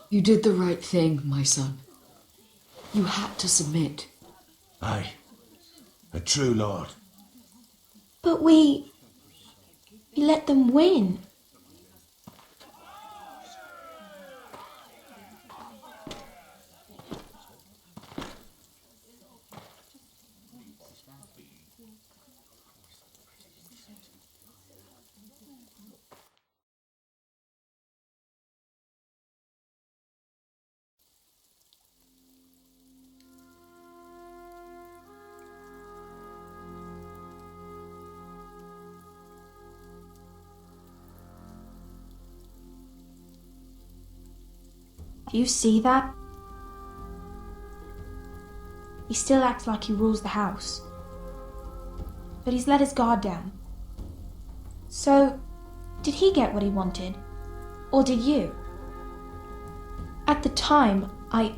[SPEAKER 14] You did the right thing, my son. You had to submit.
[SPEAKER 3] Aye. A true lord.
[SPEAKER 5] But we let them win. Do you see that? He still acts like he rules the house. But he's let his guard down. So, did he get what he wanted? Or did you? At the time, I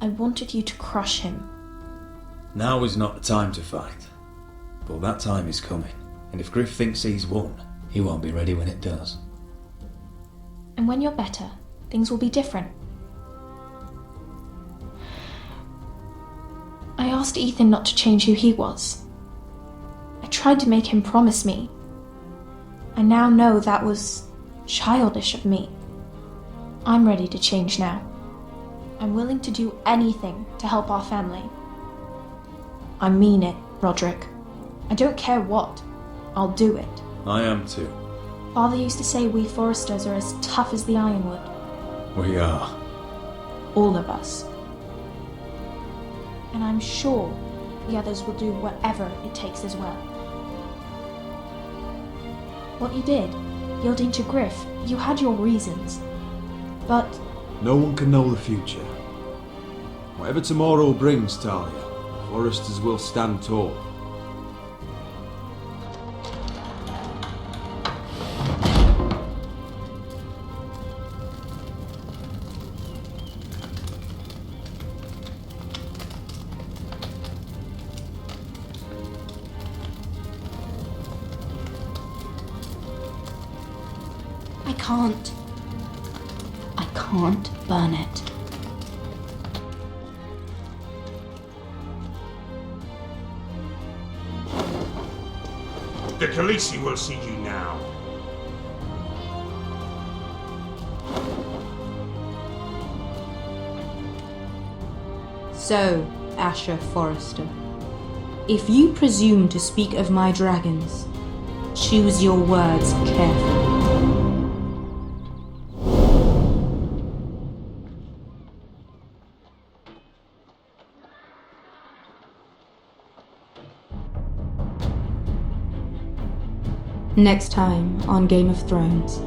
[SPEAKER 5] wanted you to crush him.
[SPEAKER 21] Now is not the time to fight. But that time is coming. And if Griff thinks he's won, he won't be ready when it does.
[SPEAKER 5] And when you're better, things will be different. I asked Ethan not to change who he was. I tried to make him promise me. I now know that was childish of me. I'm ready to change now. I'm willing to do anything to help our family. I mean it, Roderick. I don't care what. I'll do it.
[SPEAKER 21] I am too.
[SPEAKER 5] Father used to say we Foresters are as tough as the ironwood.
[SPEAKER 21] We are.
[SPEAKER 5] All of us. And I'm sure the others will do whatever it takes as well. What you did, yielding to Griff, you had your reasons. But
[SPEAKER 16] No one can know the future. Whatever tomorrow brings, Talia, Foresters will stand tall.
[SPEAKER 5] I can't burn it.
[SPEAKER 2] The Khaleesi will see you now.
[SPEAKER 14] So, Asher Forrester, if you presume to speak of my dragons, choose your words carefully. Next time on Game of Thrones.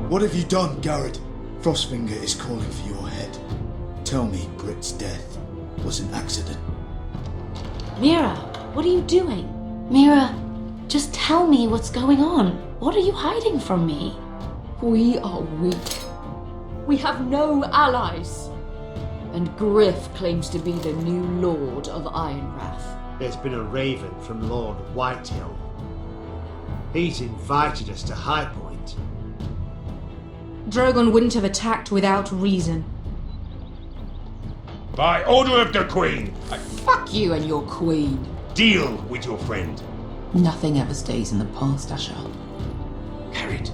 [SPEAKER 23] What have you done, Garrett? Frostfinger is calling for your head. Tell me Grit's death was an accident.
[SPEAKER 14] Mira, what are you doing? Mira, just tell me what's going on. What are you hiding from me? We are weak. We have no allies. And Griff claims to be the new Lord of Ironrath.
[SPEAKER 18] There's been a raven from Lord Whitehill. He's invited us to High Point.
[SPEAKER 14] Drogon wouldn't have attacked without reason.
[SPEAKER 2] By order of the Queen,
[SPEAKER 14] Fuck you and your queen.
[SPEAKER 2] deal with your friend.
[SPEAKER 14] Nothing ever stays in the past, Asher.
[SPEAKER 21] Carried.